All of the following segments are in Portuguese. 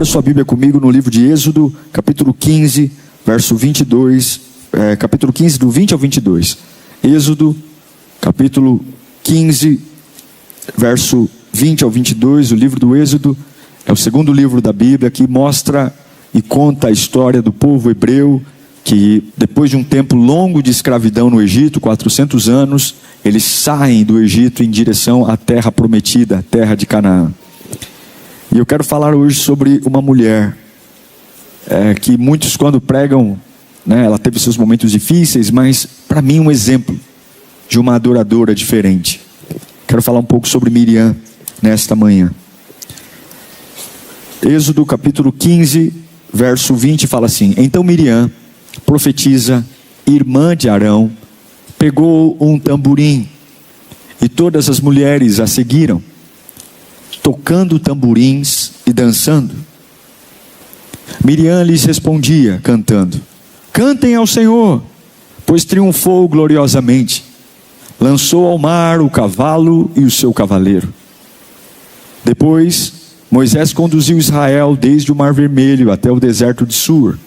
Abra sua Bíblia comigo no livro de Êxodo, capítulo 15, verso 22, capítulo 15, do 20 ao 22. Êxodo, capítulo 15, verso 20 ao 22, o livro do Êxodo é o segundo livro da Bíblia que mostra e conta a história do povo hebreu, que depois de um tempo longo de escravidão no Egito, 400 anos, eles saem do Egito em direção à terra prometida, a terra de Canaã. E eu quero falar hoje sobre uma mulher, que muitos quando pregam, ela teve seus momentos difíceis, mas para mim um exemplo de uma adoradora diferente. Quero falar um pouco sobre Miriam nesta manhã. Êxodo capítulo 15, verso 20 fala assim: Então Miriam, profetisa, irmã de Arão, pegou um tamborim, e todas as mulheres a seguiram, tocando tamborins e dançando. Miriam lhes respondia, cantando: Cantem ao Senhor, pois triunfou gloriosamente. Lançou ao mar o cavalo e o seu cavaleiro. Depois, Moisés conduziu Israel desde o Mar Vermelho até o deserto de Sur.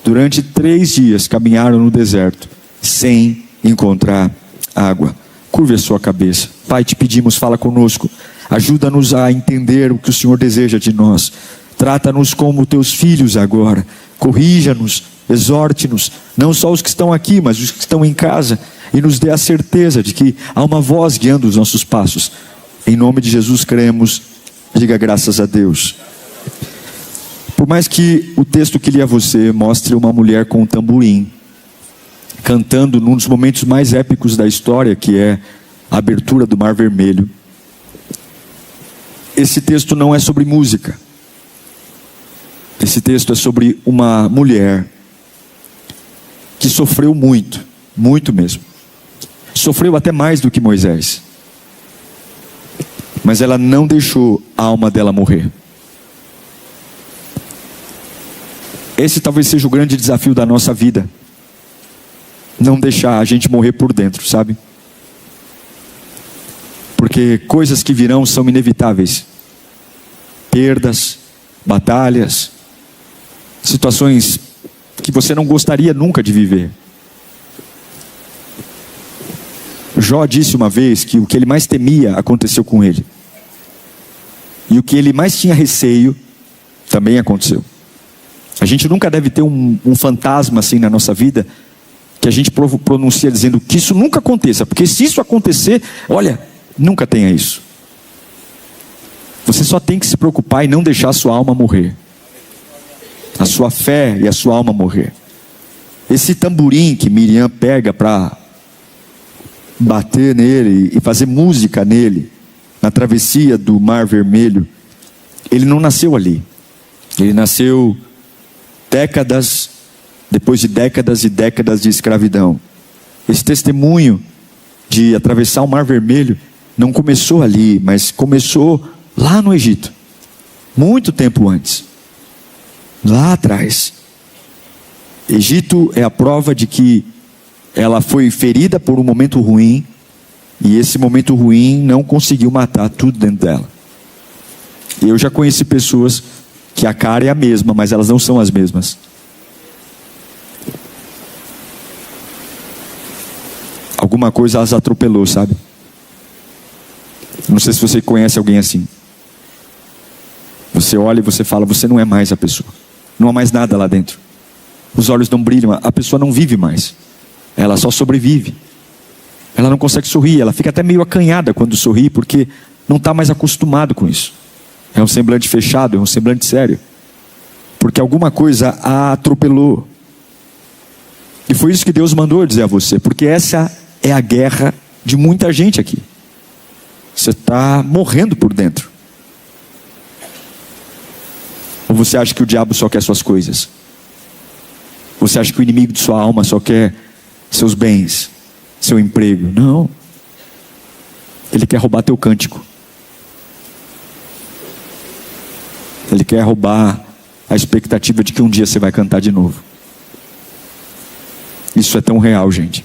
Durante 3 dias caminharam no deserto, sem encontrar água. Curve a sua cabeça. Pai, te pedimos, fala conosco. Ajuda-nos a entender o que o Senhor deseja de nós. Trata-nos como teus filhos agora. Corrija-nos, exorte-nos, não só os que estão aqui, mas os que estão em casa. E nos dê a certeza de que há uma voz guiando os nossos passos. Em nome de Jesus cremos. Diga graças a Deus. Por mais que o texto que li a você mostre uma mulher com um tamborim, cantando num dos momentos mais épicos da história, que é a abertura do Mar Vermelho, esse texto não é sobre música. Esse texto é sobre uma mulher que sofreu muito, muito mesmo. Sofreu até mais do que Moisés. Mas ela não deixou a alma dela morrer. Esse talvez seja o grande desafio da nossa vida. Não deixar a gente morrer por dentro, sabe? Porque coisas que virão são inevitáveis. Perdas, batalhas, situações que você não gostaria nunca de viver. Jó disse uma vez que o que ele mais temia aconteceu com ele. E o que ele mais tinha receio também aconteceu. A gente nunca deve ter um fantasma assim na nossa vida, que a gente pronuncia dizendo que isso nunca aconteça, porque se isso acontecer, olha, nunca tenha isso. Você só tem que se preocupar em não deixar a sua alma morrer, a sua fé e a sua alma morrer. Esse tamborim que Miriam pega para bater nele e fazer música nele, na travessia do Mar Vermelho, ele não nasceu ali. Ele nasceu depois de décadas e décadas de escravidão. Esse testemunho de atravessar o Mar Vermelho não começou ali, mas começou lá no Egito, muito tempo antes, lá atrás. Egito é a prova de que ela foi ferida por um momento ruim, e esse momento ruim não conseguiu matar tudo dentro dela. Eu já conheci pessoas que a cara é a mesma, mas elas não são as mesmas. Alguma coisa as atropelou, sabe? Não sei se você conhece alguém assim. Você olha e você fala, você não é mais a pessoa. Não há mais nada lá dentro. Os olhos não brilham, a pessoa não vive mais. Ela só sobrevive. Ela não consegue sorrir, ela fica até meio acanhada quando sorri, porque não está mais acostumado com isso. É um semblante fechado, é um semblante sério. Porque alguma coisa a atropelou. E foi isso que Deus mandou dizer a você, porque essa é a guerra de muita gente aqui. Você está morrendo por dentro. Ou você acha que o diabo só quer suas coisas? Você acha que o inimigo de sua alma só quer seus bens, seu emprego? Não. Ele quer roubar teu cântico. Ele quer roubar a expectativa de que um dia você vai cantar de novo. Isso é tão real, gente.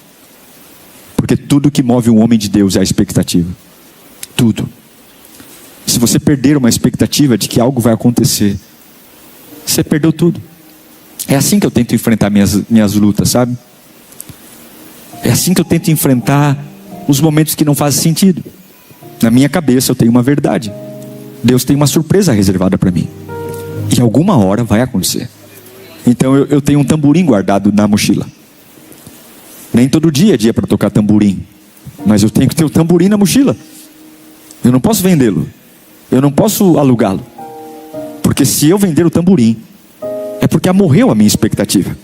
Porque tudo que move um homem de Deus é a expectativa. Tudo. Se você perder uma expectativa de que algo vai acontecer, você perdeu tudo. É assim que eu tento enfrentar minhas lutas, sabe? É assim que eu tento enfrentar os momentos que não fazem sentido. Na minha cabeça eu tenho uma verdade. Deus tem uma surpresa reservada para mim. E alguma hora vai acontecer. Então eu tenho um tamborim guardado na mochila. Nem todo dia é dia para tocar tamborim, mas eu tenho que ter o tamborim na mochila. Eu não posso vendê-lo. Eu não posso alugá-lo. Porque se eu vender o tamborim, é porque morreu a minha expectativa.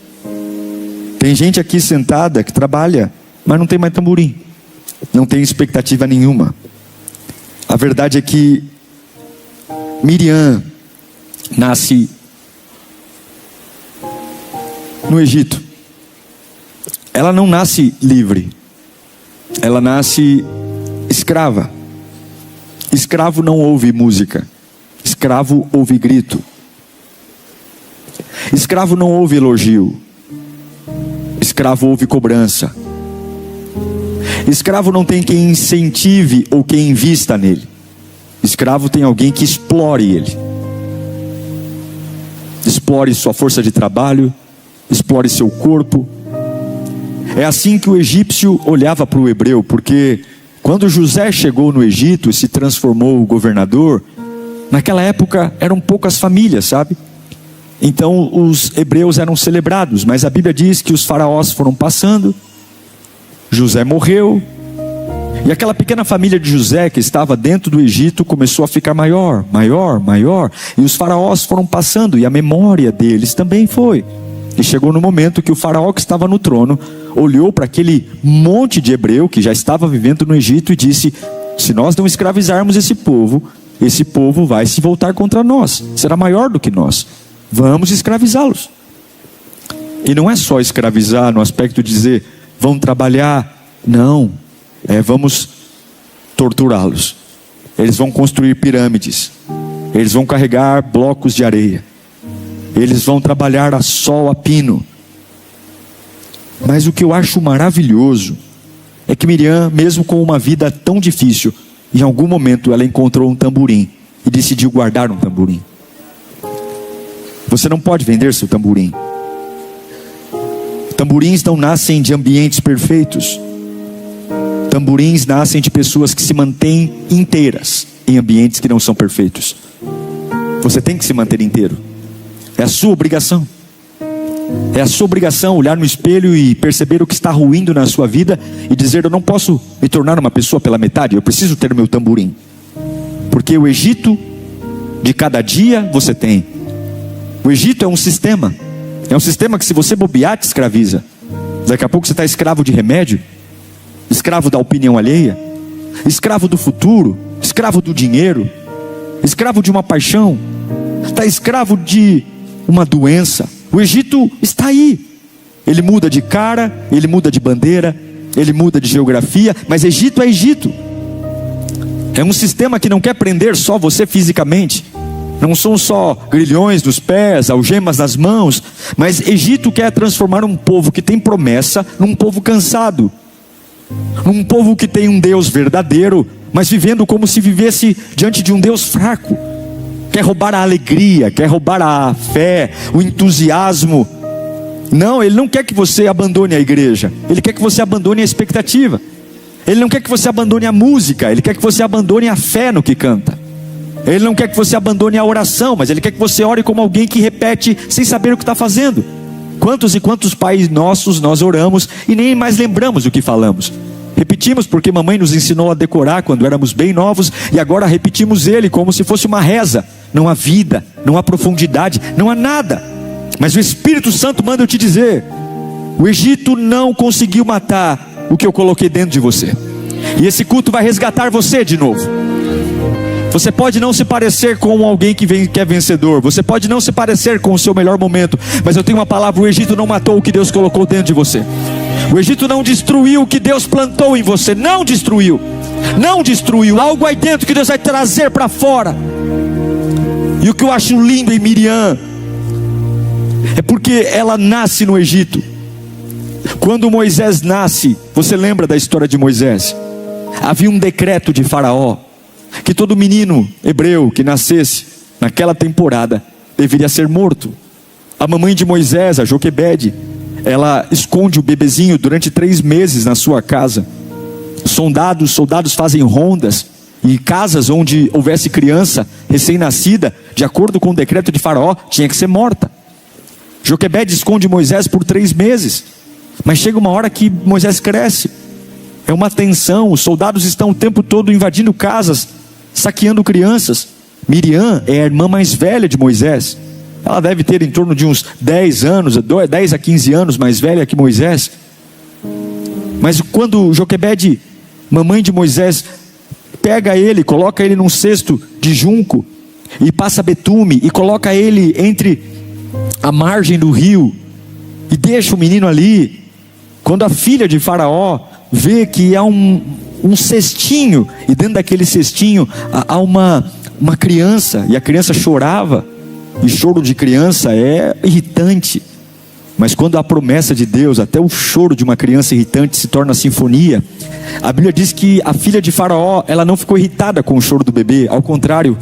Tem gente aqui sentada que trabalha, mas não tem mais tamborim. Não tem expectativa nenhuma. A verdade é que Miriam nasce no Egito. Ela não nasce livre. Ela nasce escrava. Escravo não ouve música. Escravo ouve grito. Escravo não ouve elogio. Escravo ouve cobrança. Escravo não tem quem incentive ou quem invista nele. Escravo tem alguém que explore ele. Explore sua força de trabalho, explore seu corpo. É assim que o egípcio olhava para o hebreu, porque quando José chegou no Egito e se transformou governador, naquela época eram poucas famílias, sabe? Então os hebreus eram celebrados, mas a Bíblia diz que os faraós foram passando, José morreu, e aquela pequena família de José que estava dentro do Egito começou a ficar maior, maior, maior, e os faraós foram passando, e a memória deles também foi. E chegou no momento que o faraó que estava no trono olhou para aquele monte de hebreu que já estava vivendo no Egito e disse: se nós não escravizarmos esse povo vai se voltar contra nós, será maior do que nós, vamos escravizá-los. E não é só escravizar no aspecto de dizer vão trabalhar, não, vamos torturá-los. Eles vão construir pirâmides, eles vão carregar blocos de areia, eles vão trabalhar a sol, a pino. Mas o que eu acho maravilhoso é que Miriam, mesmo com uma vida tão difícil, em algum momento ela encontrou um tamborim e decidiu guardar um tamborim. Você não pode vender seu tamborim. Tamborins não nascem de ambientes perfeitos. Tamborins nascem de pessoas que se mantêm inteiras em ambientes que não são perfeitos. Você tem que se manter inteiro. É a sua obrigação. É a sua obrigação olhar no espelho e perceber o que está ruindo na sua vida e dizer: eu não posso me tornar uma pessoa pela metade, eu preciso ter o meu tamborim. Porque o Egito de cada dia você tem. O Egito é um sistema que se você bobear te escraviza. Daqui a pouco você está escravo de remédio, escravo da opinião alheia, escravo do futuro, escravo do dinheiro, escravo de uma paixão, está escravo de uma doença. O Egito está aí. Ele muda de cara, ele muda de bandeira, ele muda de geografia, mas Egito é Egito. É um sistema que não quer prender só você fisicamente. Não são só grilhões nos pés, algemas nas mãos, mas Egito quer transformar um povo que tem promessa num povo cansado, num povo que tem um Deus verdadeiro, mas vivendo como se vivesse diante de um Deus fraco. Quer roubar a alegria, quer roubar a fé, o entusiasmo. Não, ele não quer que você abandone a igreja, ele quer que você abandone a expectativa. Ele não quer que você abandone a música, ele quer que você abandone a fé no que canta. Ele não quer que você abandone a oração, mas ele quer que você ore como alguém que repete sem saber o que está fazendo. Quantos e quantos pais nossos nós oramos e nem mais lembramos o que falamos. Repetimos porque mamãe nos ensinou a decorar quando éramos bem novos, e agora repetimos ele como se fosse uma reza. Não há vida, não há profundidade, não há nada. Mas o Espírito Santo manda eu te dizer: o Egito não conseguiu matar o que eu coloquei dentro de você. E esse culto vai resgatar você de novo. Você pode não se parecer com alguém que é vencedor, você pode não se parecer com o seu melhor momento, mas eu tenho uma palavra: o Egito não matou o que Deus colocou dentro de você. O Egito não destruiu o que Deus plantou em você. Não destruiu. Não destruiu. Algo aí dentro que Deus vai trazer para fora. E o que eu acho lindo em Miriam é porque ela nasce no Egito. Quando Moisés nasce, você lembra da história de Moisés? Havia um decreto de Faraó que todo menino hebreu que nascesse naquela temporada deveria ser morto. A mamãe de Moisés, a Joquebede, ela esconde o bebezinho durante 3 meses na sua casa. Soldados fazem rondas, e casas onde houvesse criança recém-nascida, de acordo com o decreto de Faraó, tinha que ser morta. Joquebede esconde Moisés por 3 meses, mas chega uma hora que Moisés cresce. É uma tensão, os soldados estão o tempo todo invadindo casas, saqueando crianças. Miriam é a irmã mais velha de Moisés. Ela deve ter em torno de uns 10 a 15 anos mais velha que Moisés. Mas quando Joquebede, mamãe de Moisés, pega ele, coloca ele num cesto de junco, e passa betume, e coloca ele entre a margem do rio, e deixa o menino ali. Quando a filha de Faraó vê que há um cestinho, e dentro daquele cestinho há uma criança, e a criança chorava, e choro de criança é irritante, mas quando há promessa de Deus, até o choro de uma criança irritante se torna sinfonia. A Bíblia diz que a filha de Faraó, ela não ficou irritada com o choro do bebê, ao contrário,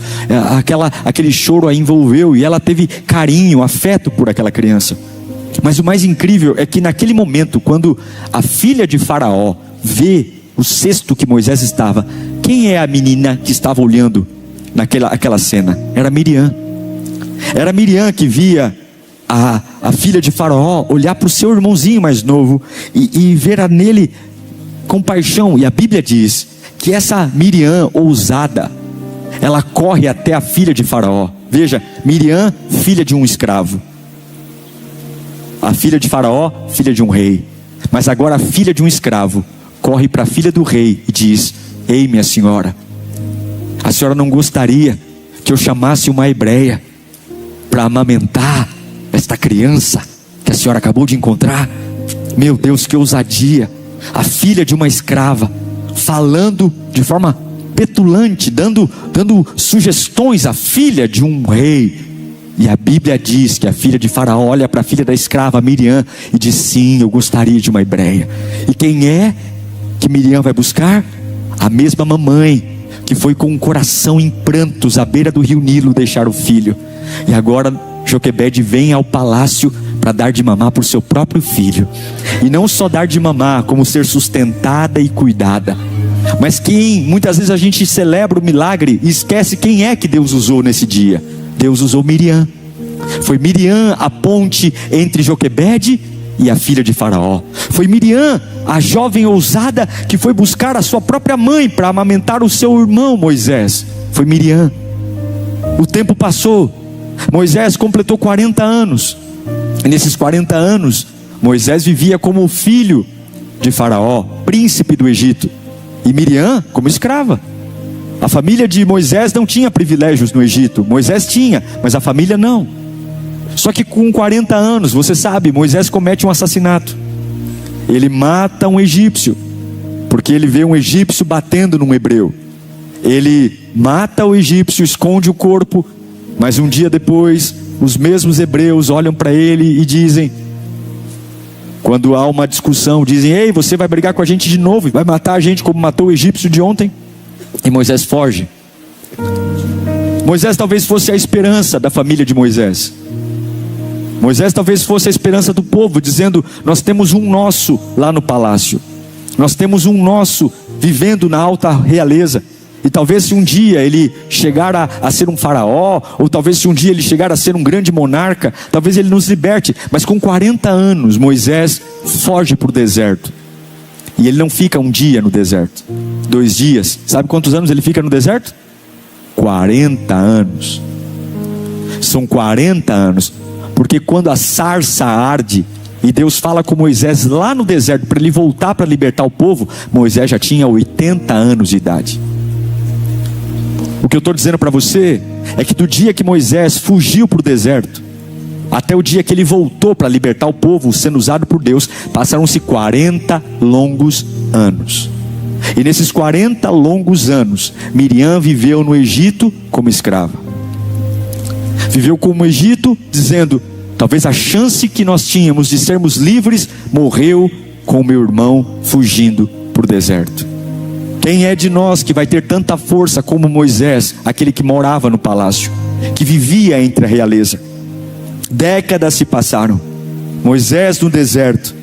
aquele choro a envolveu, e ela teve carinho, afeto por aquela criança. Mas o mais incrível é que naquele momento, quando a filha de Faraó vê o cesto que Moisés estava, quem é a menina que estava olhando naquela cena? Era Miriam. Era Miriam que via a filha de Faraó olhar para o seu irmãozinho mais novo e ver nele compaixão. E a Bíblia diz que essa Miriam ousada, ela corre até a filha de Faraó. Veja, Miriam, filha de um escravo. A filha de Faraó, filha de um rei. Mas agora a filha de um escravo corre para a filha do rei e diz: ei, minha senhora, a senhora não gostaria que eu chamasse uma hebreia para amamentar esta criança que a senhora acabou de encontrar? Meu Deus, que ousadia! A filha de uma escrava falando de forma petulante, dando sugestões à filha de um rei. E a Bíblia diz que a filha de Faraó olha para a filha da escrava Miriam e diz: sim, eu gostaria de uma hebreia. E quem é que Miriam vai buscar? A mesma mamãe que foi com o coração em prantos à beira do rio Nilo deixar o filho. E agora Joquebede vem ao palácio para dar de mamar por seu próprio filho. E não só dar de mamar, como ser sustentada e cuidada. Mas muitas vezes a gente celebra o milagre e esquece quem é que Deus usou nesse dia. Deus usou Miriam. Foi Miriam a ponte entre Joquebede e a filha de Faraó. Foi Miriam, a jovem ousada, que foi buscar a sua própria mãe para amamentar o seu irmão Moisés. Foi Miriam. O tempo passou. Moisés completou 40 anos. E nesses 40 anos, Moisés vivia como filho de Faraó, príncipe do Egito. E Miriam como escrava. A família de Moisés não tinha privilégios no Egito. Moisés tinha, mas a família não. Só que com 40 anos, você sabe, Moisés comete um assassinato. Ele mata um egípcio, porque ele vê um egípcio batendo num hebreu. Ele mata o egípcio, esconde o corpo, mas um dia depois, os mesmos hebreus olham para ele e dizem, quando há uma discussão, dizem: ei, você vai brigar com a gente de novo, vai matar a gente como matou o egípcio de ontem? E Moisés foge. Moisés talvez fosse a esperança da família de Moisés. Moisés talvez fosse a esperança do povo, dizendo: nós temos um nosso lá no palácio, nós temos um nosso vivendo na alta realeza. E talvez se um dia ele chegar a ser um faraó, ou talvez se um dia ele chegar a ser um grande monarca, talvez ele nos liberte. Mas com 40 anos Moisés foge para o deserto. E ele não fica um dia no deserto, 2 dias. Sabe quantos anos ele fica no deserto? 40 anos. São 40 anos. Porque quando a sarça arde e Deus fala com Moisés lá no deserto para ele voltar para libertar o povo, Moisés já tinha 80 anos de idade. O que eu estou dizendo para você é que do dia que Moisés fugiu para o deserto até o dia que ele voltou para libertar o povo, sendo usado por Deus, passaram-se 40 longos anos. E nesses 40 longos anos, Miriam viveu no Egito como escrava. Viveu como Egito, dizendo: talvez a chance que nós tínhamos de sermos livres morreu com o meu irmão fugindo para o deserto. Quem é de nós que vai ter tanta força como Moisés, aquele que morava no palácio? que vivia entre a realeza. Décadas se passaram, Moisés no deserto,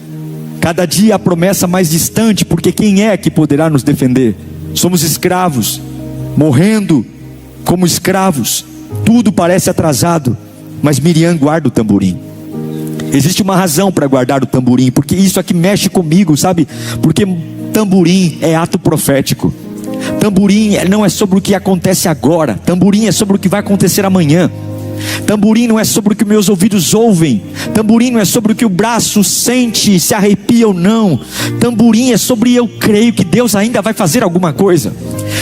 cada dia a promessa mais distante, porque quem é que poderá nos defender? Somos escravos, morrendo como escravos, tudo parece atrasado, mas Miriam guarda o tamborim. Existe uma razão para guardar o tamborim, porque isso aqui mexe comigo, sabe? Porque tamborim é ato profético. Tamborim não é sobre o que acontece agora, tamborim é sobre o que vai acontecer amanhã. Tamborim não é sobre o que meus ouvidos ouvem, tamborim não é sobre o que o braço sente, se arrepia ou não. Tamborim é sobre eu creio que Deus ainda vai fazer alguma coisa.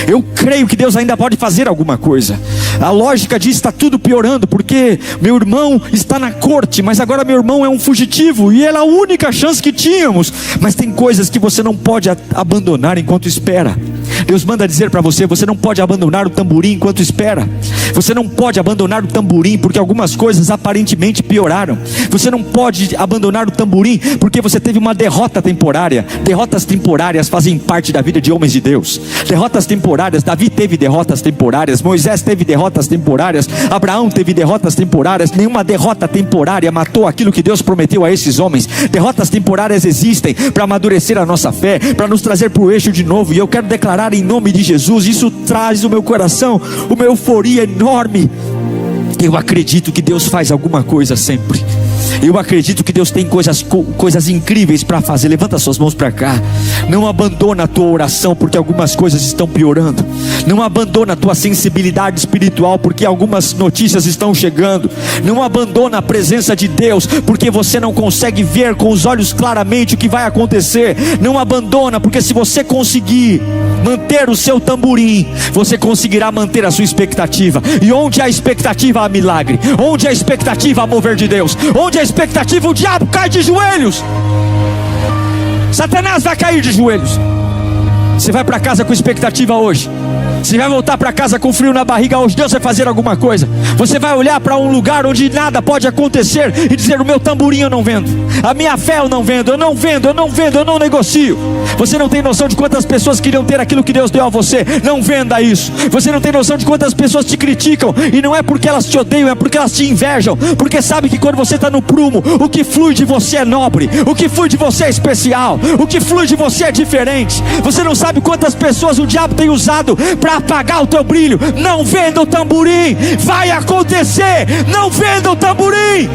Eu creio que Deus ainda pode fazer alguma coisa. A lógica diz: está tudo piorando, porque meu irmão está na corte, mas agora meu irmão é um fugitivo, e era a única chance que tínhamos. Mas tem coisas que você não pode abandonar enquanto espera. Deus manda dizer para você: você não pode abandonar o tamborim enquanto espera. Você não pode abandonar o tamborim porque algumas coisas aparentemente pioraram. Você não pode abandonar o tamborim porque você teve uma derrota temporária. Derrotas temporárias fazem parte da vida de homens de Deus. Derrotas temporárias, Davi teve derrotas temporárias, Moisés teve derrotas temporárias, Abraão teve derrotas temporárias. Nenhuma derrota temporária matou aquilo que Deus prometeu a esses homens. Derrotas temporárias existem para amadurecer a nossa fé, para nos trazer para o eixo de novo. E eu quero declarar em nome de Jesus, isso traz no meu coração uma euforia enorme. Eu acredito que Deus faz alguma coisa sempre. Eu acredito que Deus tem coisas incríveis para fazer. Levanta suas mãos para cá. Não abandona a tua oração porque algumas coisas estão piorando. Não abandona a tua sensibilidade espiritual porque algumas notícias estão chegando. Não abandona a presença de Deus porque você não consegue ver com os olhos claramente o que vai acontecer. Não abandona, porque se você conseguir manter o seu tamborim, você conseguirá manter a sua expectativa. E onde há expectativa há milagre. Onde há expectativa há mover de Deus. Onde há expectativa o diabo cai de joelhos. Satanás vai cair de joelhos. Você vai para casa com expectativa hoje. Você vai voltar para casa com frio na barriga hoje. Deus vai fazer alguma coisa. Você vai olhar para um lugar onde nada pode acontecer e dizer: o meu tamborim eu não vendo, a minha fé eu não vendo, eu não vendo, eu não vendo, eu não negocio. Você não tem noção de quantas pessoas queriam ter aquilo que Deus deu a você. Não venda isso. Você não tem noção de quantas pessoas te criticam, e não é porque elas te odeiam, é porque elas te invejam, porque sabe que quando você está no prumo, o que flui de você é nobre, o que flui de você é especial, o que flui de você é diferente. Você não sabe quantas pessoas o diabo tem usado para apagar o teu brilho. Não venda o tamborim, vai acontecer. Não venda o tamborim.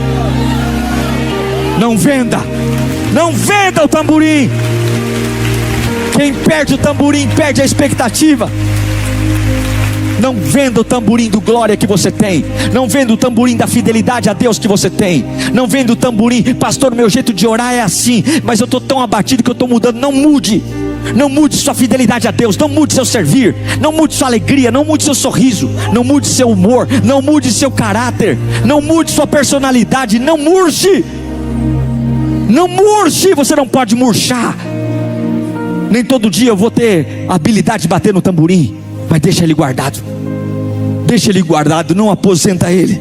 Não venda, não venda o tamborim. Quem perde o tamborim perde a expectativa. Não venda o tamborim do glória que você tem. Não venda o tamborim da fidelidade a Deus que você tem. Não venda o tamborim: pastor, meu jeito de orar é assim, mas eu estou tão abatido que eu estou mudando. Não mude. Não mude sua fidelidade a Deus. Não mude seu servir. Não mude sua alegria. Não mude seu sorriso. Não mude seu humor. Não mude seu caráter. Não mude sua personalidade. Não murche. Não murche. Você não pode murchar. Nem todo dia eu vou ter a habilidade de bater no tamborim, mas deixa ele guardado. Deixa ele guardado, não aposenta ele.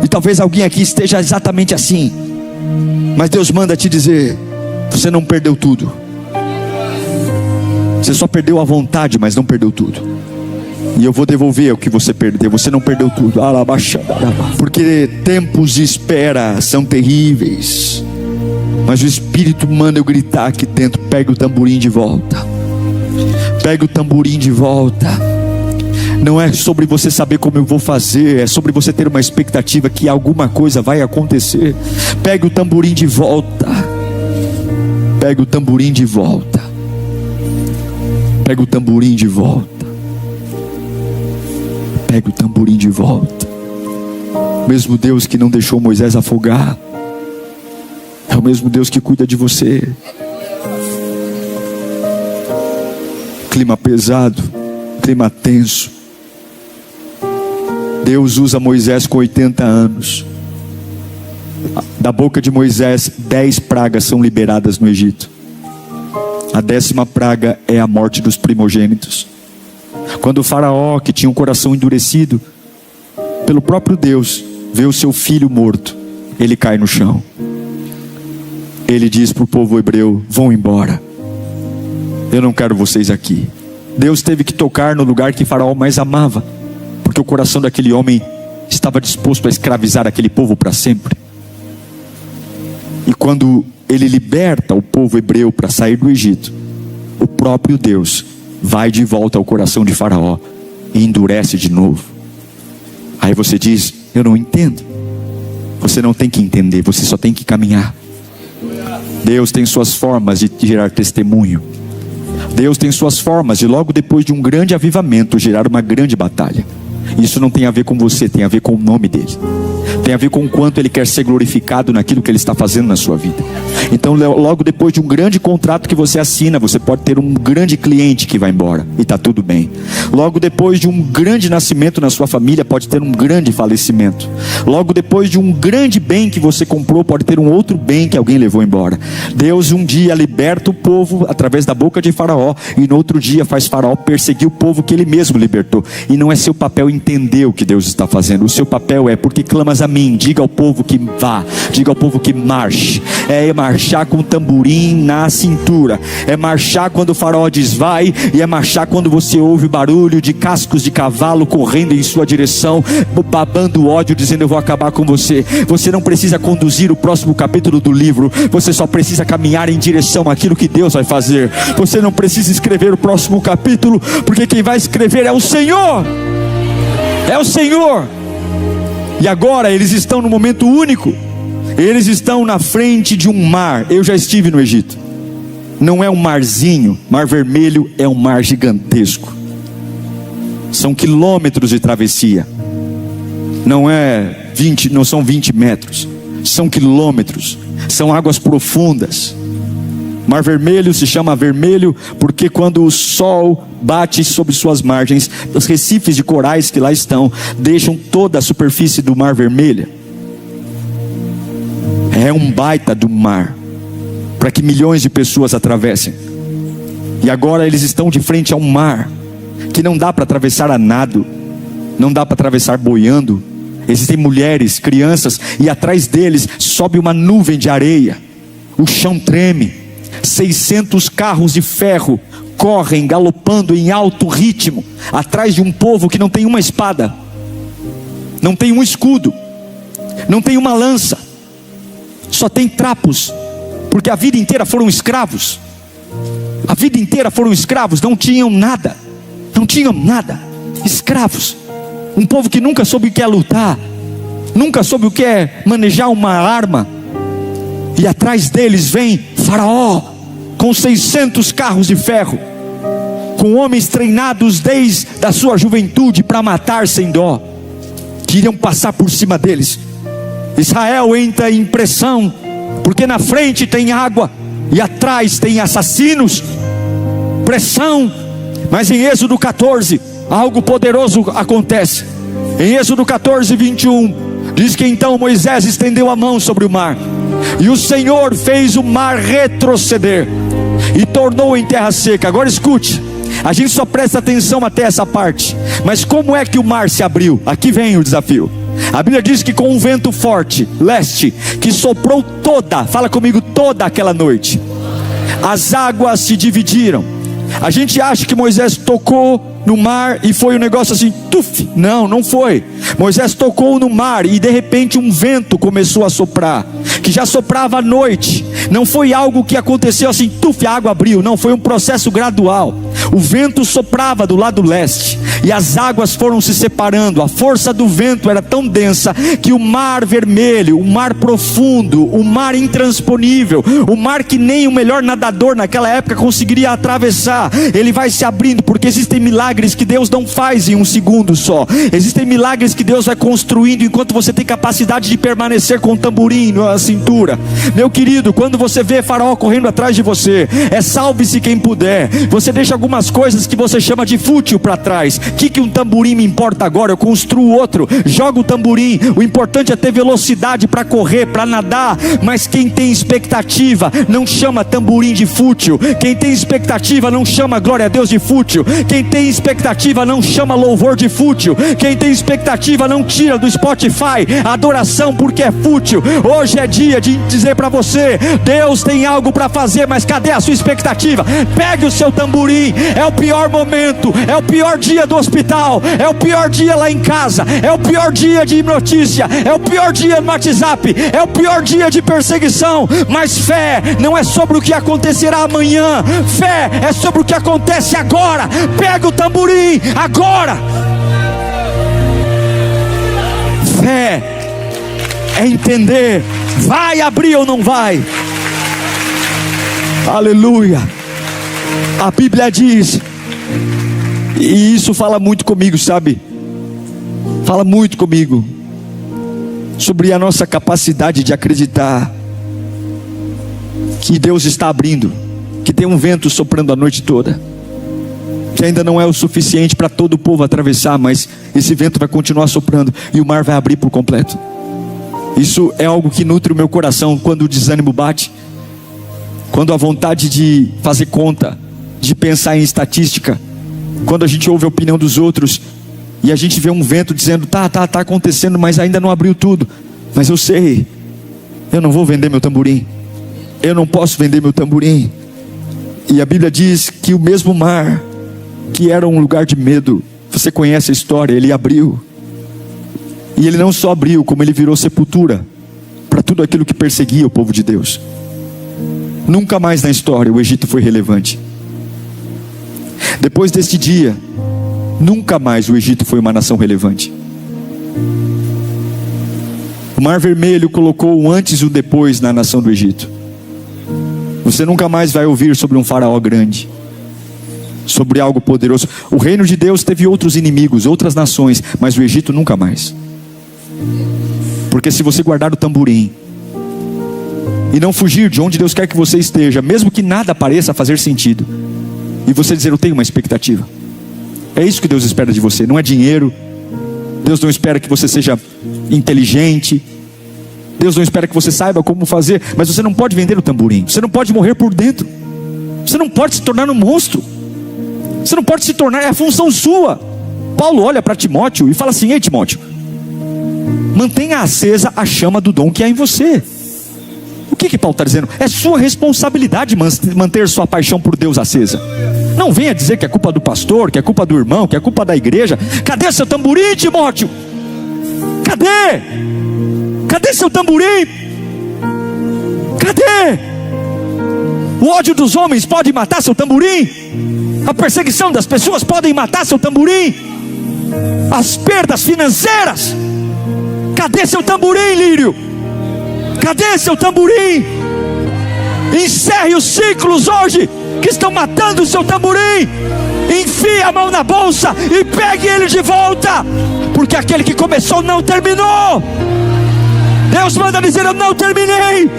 E talvez alguém aqui esteja exatamente assim, mas Deus manda te dizer: você não perdeu tudo. Você só perdeu a vontade, mas não perdeu tudo. E eu vou devolver o que você perdeu. Você não perdeu tudo. Porque tempos de espera são terríveis, mas o Espírito manda eu gritar aqui dentro: pega o tamborim de volta. Pega o tamborim de volta. Não é sobre você saber como eu vou fazer, é sobre você ter uma expectativa que alguma coisa vai acontecer. Pega o tamborim de volta. Pega o tamborim de volta. Pega o tamborim de volta. Pega o tamborim de volta. O mesmo Deus que não deixou Moisés afogar é o mesmo Deus que cuida de você. Clima pesado, clima tenso. Deus usa Moisés com 80 anos. Da boca de Moisés 10 pragas são liberadas no Egito. A 10ª praga é a morte dos primogênitos. Quando o faraó, que tinha um coração endurecido pelo próprio Deus, vê o seu filho morto, ele cai no chão. Ele diz para o povo hebreu: vão embora, eu não quero vocês aqui. Deus teve que tocar no lugar que faraó mais amava, porque o coração daquele homem estava disposto a escravizar aquele povo para sempre. E quando ele liberta o povo hebreu para sair do Egito, o próprio Deus vai de volta ao coração de Faraó e endurece de novo. Aí você diz: eu não entendo. Você não tem que entender, você só tem que caminhar. Deus tem suas formas de gerar testemunho. Deus tem suas formas de, logo depois de um grande avivamento, gerar uma grande batalha. Isso não tem a ver com você, tem a ver com o nome dele. Tem a ver com o quanto ele quer ser glorificado naquilo que ele está fazendo na sua vida. Então, logo depois de um grande contrato que você assina, você pode ter um grande cliente que vai embora, e está tudo bem. Logo depois de um grande nascimento na sua família, pode ter um grande falecimento. Logo depois de um grande bem que você comprou, pode ter um outro bem que alguém levou embora. Deus um dia liberta o povo através da boca de Faraó, e no outro dia faz Faraó perseguir o povo que ele mesmo libertou. E não é seu papel entender o que Deus está fazendo. O seu papel é: porque clamas a mim, diga ao povo que vá, diga ao povo que marche. É marchar com o tamborim na cintura, é marchar quando o Faraó diz vai, e é marchar quando você ouve o barulho de cascos de cavalo correndo em sua direção, babando ódio, dizendo: eu vou acabar com você. Você não precisa conduzir o próximo capítulo do livro, você só precisa caminhar em direção àquilo que Deus vai fazer. Você não precisa escrever o próximo capítulo, porque quem vai escrever é o Senhor. É o Senhor. E agora eles estão no momento único. Eles estão na frente de um mar. Eu já estive no Egito. Não é um marzinho. Mar Vermelho é um mar gigantesco. São quilômetros de travessia. Não são 20 metros. São quilômetros. São águas profundas. Mar Vermelho se chama vermelho porque quando o sol bate sobre suas margens, os recifes de corais que lá estão deixam toda a superfície do mar vermelha. É um baita do mar para que milhões de pessoas atravessem. E agora eles estão de frente a um mar que não dá para atravessar a nado, não dá para atravessar boiando. Existem mulheres, crianças, e atrás deles sobe uma nuvem de areia. O chão treme. 600 carros de ferro correm galopando em alto ritmo atrás de um povo que não tem uma espada, não tem um escudo, não tem uma lança, só tem trapos, porque a vida inteira foram escravos. A vida inteira foram escravos, não tinham nada, escravos. Um povo que nunca soube o que é lutar, nunca soube o que é manejar uma arma. E atrás deles vem Faraó com 600 carros de ferro, com homens treinados desde a sua juventude para matar sem dó, que iriam passar por cima deles. Israel entra em pressão, porque na frente tem água e atrás tem assassinos. Pressão. Mas em Êxodo 14 algo poderoso acontece. Em Êxodo 14, 21 diz que então Moisés estendeu a mão sobre o mar, e o Senhor fez o mar retroceder e tornou em terra seca. Agora escute, a gente só presta atenção até essa parte, mas como é que o mar se abriu? Aqui vem o desafio. A Bíblia diz que com um vento forte, leste, que soprou fala comigo, toda aquela noite, as águas se dividiram. A gente acha que Moisés tocou no mar e foi um negócio assim, tuf. Não foi. Moisés tocou no mar e de repente um vento começou a soprar, que já soprava à noite. Não foi algo que aconteceu assim, tuf, a água abriu. Não, foi um processo gradual. O vento soprava do lado leste e as águas foram se separando. A força do vento era tão densa que o mar vermelho, o mar profundo, o mar intransponível, o mar que nem o melhor nadador naquela época conseguiria atravessar, ele vai se abrindo, porque existem milagres que Deus não faz em um segundo só. Existem milagres que Deus vai construindo enquanto você tem capacidade de permanecer com o tamborim na cintura. Meu querido, quando você vê Faraó correndo atrás de você, salve-se quem puder. Você deixa algumas coisas que você chama de fútil para trás. O que um tamborim me importa agora? Eu construo outro, jogo o tamborim. O importante é ter velocidade para correr, para nadar. Mas quem tem expectativa não chama tamborim de fútil. Quem tem expectativa não chama glória a Deus de fútil. Quem tem expectativa não chama louvor de fútil. Quem tem expectativa não tira do Spotify a adoração porque é fútil. Hoje é dia dia de dizer para você: Deus tem algo para fazer, mas cadê a sua expectativa? Pegue o seu tamborim. É o pior momento, é o pior dia do hospital, é o pior dia lá em casa, é o pior dia de notícia, é o pior dia no WhatsApp, é o pior dia de perseguição. Mas fé não é sobre o que acontecerá amanhã, fé é sobre o que acontece agora. Pega o tamborim agora. Fé é entender, vai abrir ou não vai. Aleluia. A Bíblia diz, e isso fala muito comigo, sabe? Fala muito comigo sobre a nossa capacidade de acreditar que Deus está abrindo, que tem um vento soprando a noite toda, que ainda não é o suficiente para todo o povo atravessar, mas esse vento vai continuar soprando e o mar vai abrir por completo. Isso é algo que nutre o meu coração quando o desânimo bate, quando a vontade de fazer conta, de pensar em estatística, quando a gente ouve a opinião dos outros e a gente vê um vento dizendo: tá acontecendo, mas ainda não abriu tudo. Mas eu sei, eu não vou vender meu tamborim, eu não posso vender meu tamborim. E a Bíblia diz que o mesmo mar, que era um lugar de medo, você conhece a história, ele abriu. E ele não só abriu, como ele virou sepultura para tudo aquilo que perseguia o povo de Deus. Nunca mais na história o Egito foi relevante. Depois deste dia, nunca mais o Egito foi uma nação relevante. O Mar Vermelho colocou o antes e o depois na nação do Egito. Você nunca mais vai ouvir sobre um faraó grande, sobre algo poderoso. O reino de Deus teve outros inimigos, outras nações, mas o Egito nunca mais. Porque se você guardar o tamborim e não fugir de onde Deus quer que você esteja, mesmo que nada pareça fazer sentido, e você dizer: eu tenho uma expectativa, é isso que Deus espera de você. Não é dinheiro. Deus não espera que você seja inteligente. Deus não espera que você saiba como fazer. Mas você não pode vender o tamborim. Você não pode morrer por dentro. Você não pode se tornar um monstro. Você não pode se tornar, é a função sua. Paulo olha para Timóteo e fala assim: ei Timóteo, mantenha acesa a chama do dom que há em você. O que Paulo está dizendo? É sua responsabilidade manter sua paixão por Deus acesa. Não venha dizer que é culpa do pastor, que é culpa do irmão, que é culpa da igreja. Cadê seu tamborim, Timóteo? Cadê? Cadê seu tamborim? Cadê? O ódio dos homens pode matar seu tamborim? A perseguição das pessoas podem matar seu tamborim? As perdas financeiras? Cadê seu tamborim, Lírio? Cadê seu tamborim? Encerre os ciclos hoje que estão matando o seu tamborim. Enfie a mão na bolsa e pegue ele de volta, porque aquele que começou não terminou. Deus manda dizer: eu não terminei.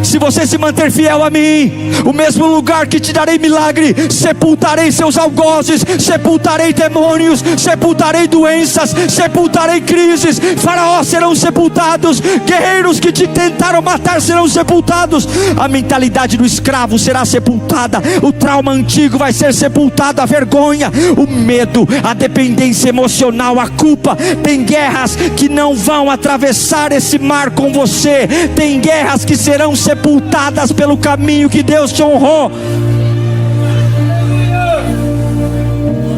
Se você se manter fiel a mim, o mesmo lugar que te darei milagre, sepultarei seus algozes, sepultarei demônios, sepultarei doenças, sepultarei crises. Faraós serão sepultados, guerreiros que te tentaram matar serão sepultados, a mentalidade do escravo será sepultada, o trauma antigo vai ser sepultado, a vergonha, o medo, a dependência emocional, a culpa. Tem guerras que não vão atravessar esse mar com você, tem guerras que serão sepultadas pelo caminho que Deus te honrou.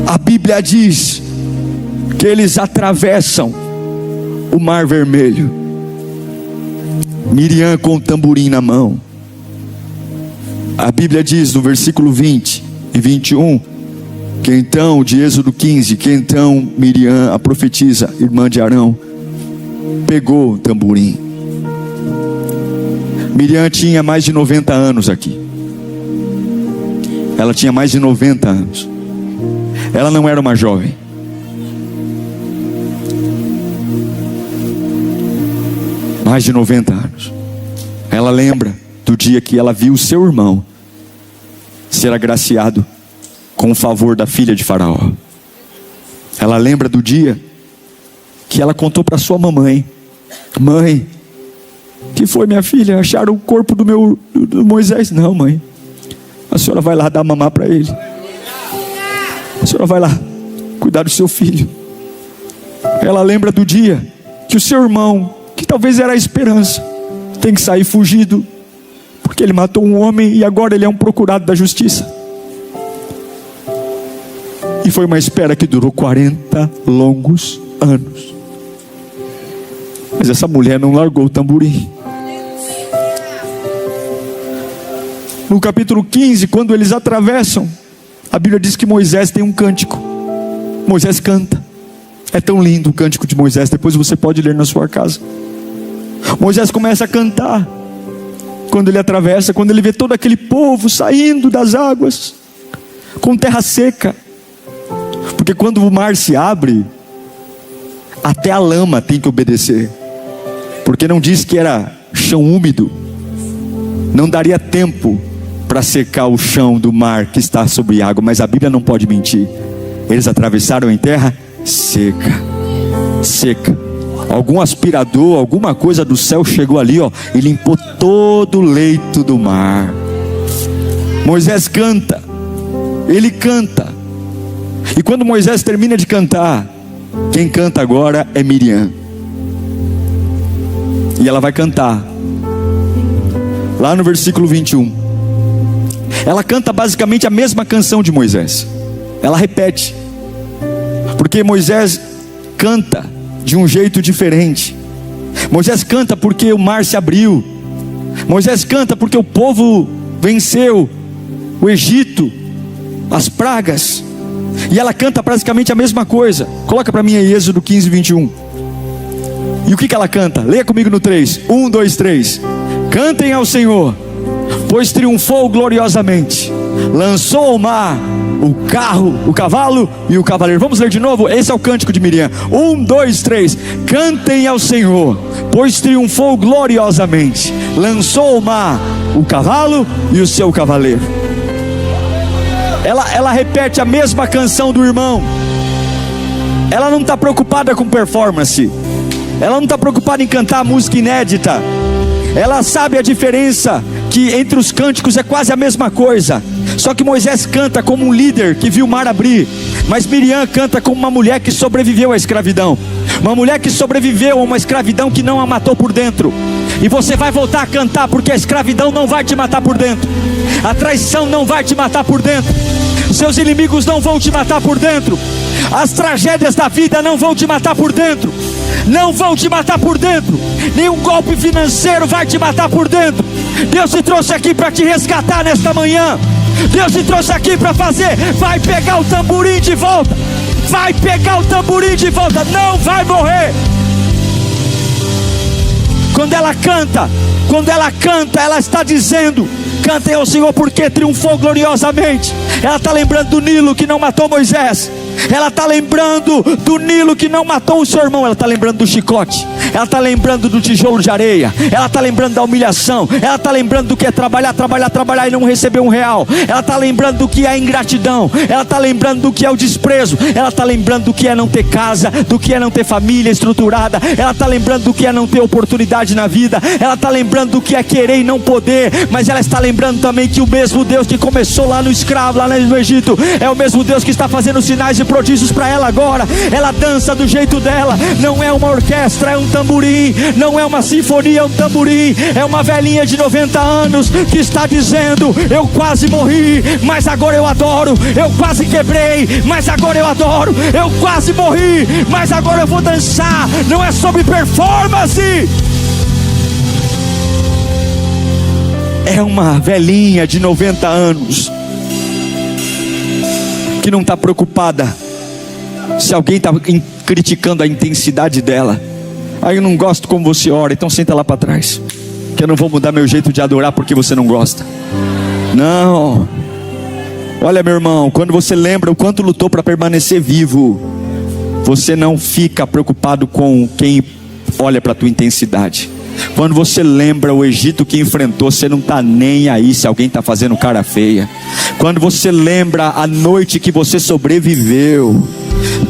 A Bíblia diz que eles atravessam o Mar Vermelho, Miriam com o tamborim na mão. A Bíblia diz no versículo 20 e 21 que então, de Êxodo 15, que então Miriam, a profetisa, irmã de Arão, pegou o tamborim. Miriam tinha mais de 90 anos aqui. Ela tinha mais de 90 anos. Ela não era uma jovem. Mais de 90 anos. Ela lembra do dia que ela viu o seu irmão ser agraciado com o favor da filha de Faraó. Ela lembra do dia que ela contou para sua mamãe: mãe, que foi minha filha? Acharam o corpo do Moisés? Não, mãe, a senhora vai lá dar mamar para ele. A senhora vai lá cuidar do seu filho. Ela lembra do dia que o seu irmão, que talvez era a esperança, tem que sair fugido, porque ele matou um homem e agora ele é um procurado da justiça. E foi uma espera que durou 40 longos anos. Mas essa mulher não largou o tamborim. No capítulo 15, quando eles atravessam, a Bíblia diz que Moisés tem um cântico. Moisés canta. É tão lindo o cântico de Moisés, depois você pode ler na sua casa. Moisés começa a cantar. Quando ele atravessa, quando ele vê todo aquele povo saindo das águas, com terra seca. Porque quando o mar se abre, até a lama tem que obedecer. Porque não diz que era chão úmido. Não daria tempo para secar o chão do mar que está sobre água. Mas a Bíblia não pode mentir. Eles atravessaram em terra seca. Seca. Algum aspirador, alguma coisa do céu chegou ali, ó, e limpou todo o leito do mar. Moisés canta. Ele canta. E quando Moisés termina de cantar, quem canta agora é Miriam. E ela vai cantar lá no versículo 21. Ela canta basicamente a mesma canção de Moisés. Ela repete. Porque Moisés canta de um jeito diferente. Moisés canta porque o mar se abriu. Moisés canta porque o povo venceu o Egito, as pragas. E ela canta praticamente a mesma coisa. Coloca para mim aí Êxodo 15, 21. E o que ela canta? Leia comigo no 3. 1, 2, 3. Cantem ao Senhor, pois triunfou gloriosamente. Lançou ao mar o cavalo e o cavaleiro. Vamos ler de novo? Esse é o cântico de Miriam. 1, 2, 3. Cantem ao Senhor, pois triunfou gloriosamente. Lançou ao mar o cavalo e o seu cavaleiro. Ela repete a mesma canção do irmão. Ela não está preocupada com performance. Ela não está preocupada em cantar música inédita. Ela sabe a diferença, que entre os cânticos é quase a mesma coisa. Só que Moisés canta como um líder que viu o mar abrir, mas Miriam canta como uma mulher que sobreviveu à escravidão. Uma mulher que sobreviveu a uma escravidão que não a matou por dentro. E você vai voltar a cantar, porque a escravidão não vai te matar por dentro. A traição não vai te matar por dentro. Seus inimigos não vão te matar por dentro. As tragédias da vida não vão te matar por dentro. Não vão te matar por dentro. Nenhum golpe financeiro vai te matar por dentro. Deus te trouxe aqui para te resgatar nesta manhã. Deus te trouxe aqui para fazer. Vai pegar o tamborim de volta. Vai pegar o tamborim de volta. Não vai morrer. Quando ela canta, ela está dizendo: cantem ao Senhor porque triunfou gloriosamente. Ela está lembrando do Nilo que não matou Moisés. Ela está lembrando do Nilo que não matou o seu irmão. Ela está lembrando do chicote. Ela está lembrando do tijolo de areia. Ela está lembrando da humilhação. Ela está lembrando do que é trabalhar e não receber R$1. Ela está lembrando do que é a ingratidão. Ela está lembrando do que é o desprezo. Ela está lembrando do que é não ter casa, do que é não ter família estruturada. Ela está lembrando do que é não ter oportunidade na vida. Ela está lembrando do que é querer e não poder. Mas ela está lembrando também que o mesmo Deus que começou lá no escravo, lá no Egito, é o mesmo Deus que está fazendo sinais e prodígios para ela agora. Ela dança do jeito dela. Não é uma orquestra, é um tamborim. Não é uma sinfonia, é um tamborim. É uma velhinha de 90 anos que está dizendo: eu quase morri, mas agora eu adoro. Eu quase quebrei, mas agora eu adoro. Eu quase morri, mas agora eu vou dançar. Não é sobre performance. É uma velhinha de 90 anos que não está preocupada se alguém está criticando a intensidade dela. Aí eu não gosto como você ora, então senta lá para trás, que eu não vou mudar meu jeito de adorar porque você não gosta. Não. Olha, meu irmão, quando você lembra o quanto lutou para permanecer vivo, você não fica preocupado com quem olha para a tua intensidade. Quando você lembra o Egito que enfrentou, você não está nem aí se alguém está fazendo cara feia. Quando você lembra a noite que você sobreviveu,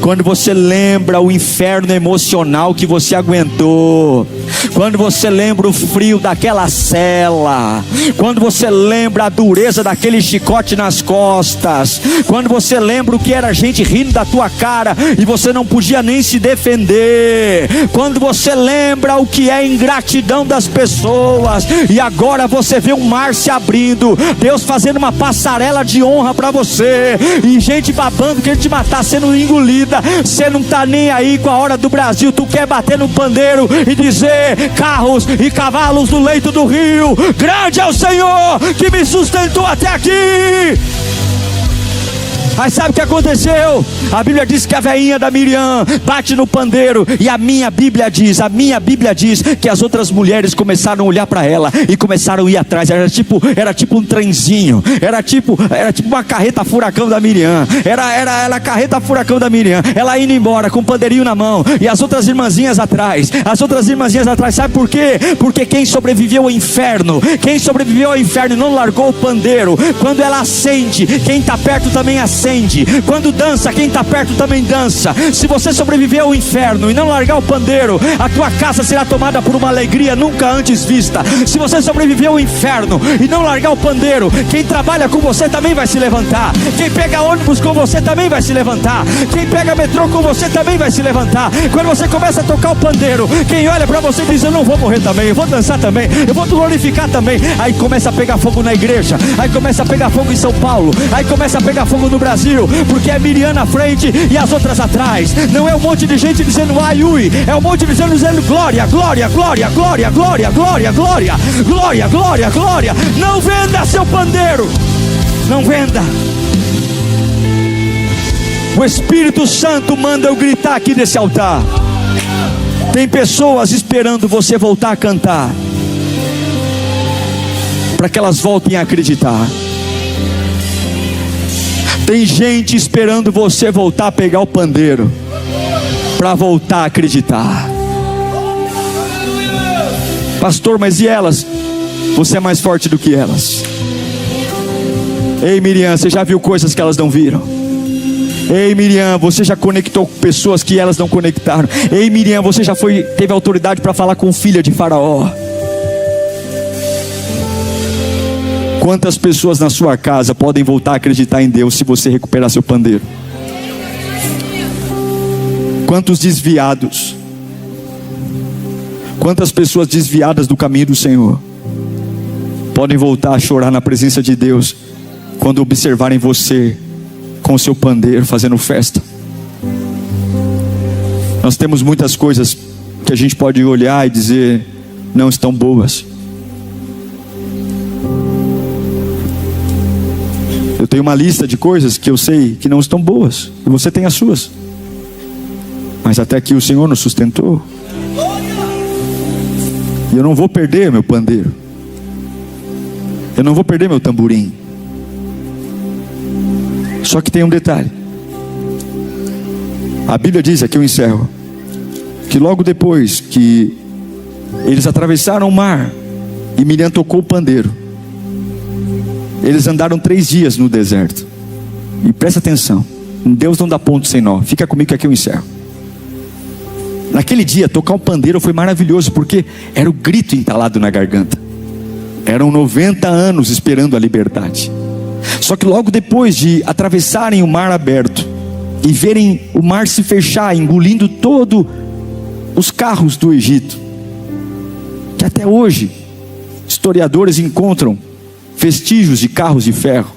quando você lembra o inferno emocional que você aguentou, quando você lembra o frio daquela cela, quando você lembra a dureza daquele chicote nas costas, quando você lembra o que era gente rindo da tua cara e você não podia nem se defender, quando você lembra o que é ingratidão das pessoas, e agora você vê um mar se abrindo, Deus fazendo uma passarela de honra para você, e gente babando, querendo te matar, sendo engolida, você não está nem aí com a hora do Brasil, tu quer bater no pandeiro e dizer: carros e cavalos no leito do rio, grande é o Senhor que me sustentou até aqui. Mas sabe o que aconteceu? A Bíblia diz que a velhinha da Miriam bate no pandeiro, e a minha Bíblia diz que as outras mulheres começaram a olhar para ela e começaram a ir atrás. Era tipo um trenzinho, era tipo uma carreta furacão da Miriam, era a carreta furacão da Miriam, ela indo embora com o pandeirinho na mão, e as outras irmãzinhas atrás, sabe por quê? Porque quem sobreviveu ao inferno e não largou o pandeiro, quando ela acende, quem está perto também acende. Quando dança, quem está perto também dança. Se você sobreviver ao inferno e não largar o pandeiro, a tua casa será tomada por uma alegria nunca antes vista. Se você sobreviver ao inferno e não largar o pandeiro, quem trabalha com você também vai se levantar. Quem pega ônibus com você também vai se levantar. Quem pega metrô com você também vai se levantar. Quando você começa a tocar o pandeiro, quem olha para você diz: eu não vou morrer também, eu vou dançar também, eu vou glorificar também. Aí começa a pegar fogo na igreja, aí começa a pegar fogo em São Paulo, aí começa a pegar fogo no Brasil, porque é Miriam na frente e as outras atrás. Não é um monte de gente dizendo ai, ui, é um monte de gente dizendo glória, glória, glória, glória, glória, glória, glória, glória, glória, glória. Não venda seu pandeiro, não venda. O Espírito Santo manda eu gritar aqui desse altar. Tem pessoas esperando você voltar a cantar, para que elas voltem a acreditar. Tem gente esperando você voltar a pegar o pandeiro, para voltar a acreditar. Pastor, mas e elas? Você é mais forte do que elas. Ei Miriam, você já viu coisas que elas não viram? Ei Miriam, você já conectou com pessoas que elas não conectaram? Ei Miriam, você já teve autoridade para falar com filha de Faraó? Quantas pessoas na sua casa podem voltar a acreditar em Deus se você recuperar seu pandeiro? Quantos desviados? Quantas pessoas desviadas do caminho do Senhor podem voltar a chorar na presença de Deus quando observarem você com o seu pandeiro fazendo festa? Nós temos muitas coisas que a gente pode olhar e dizer não estão boas. Eu tenho uma lista de coisas que eu sei que não estão boas, e você tem as suas, mas até aqui o Senhor nos sustentou, e eu não vou perder meu pandeiro, eu não vou perder meu tamborim. Só que tem um detalhe. A Bíblia diz, aqui eu encerro, que logo depois que eles atravessaram o mar e Miriam tocou o pandeiro, eles andaram 3 dias no deserto. E presta atenção, Deus não dá ponto sem nó. Fica comigo que aqui eu encerro. Naquele dia, tocar o pandeiro foi maravilhoso, porque era o grito entalado na garganta. Eram 90 anos esperando a liberdade. Só que logo depois de atravessarem o mar aberto e verem o mar se fechar, engolindo todos os carros do Egito, que até hoje historiadores encontram vestígios de carros de ferro.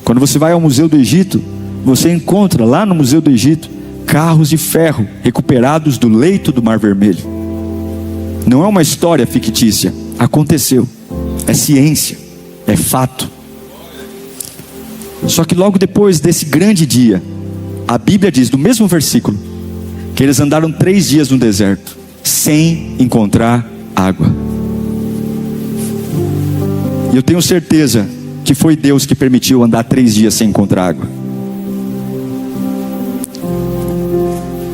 Quando você vai ao Museu do Egito, você encontra lá no Museu do Egito carros de ferro recuperados do leito do Mar Vermelho. Não é uma história fictícia, aconteceu, é ciência, é fato. Só que logo depois desse grande dia, a Bíblia diz, no mesmo versículo, que eles andaram 3 dias no deserto sem encontrar água. E eu tenho certeza que foi Deus que permitiu andar 3 dias sem encontrar água.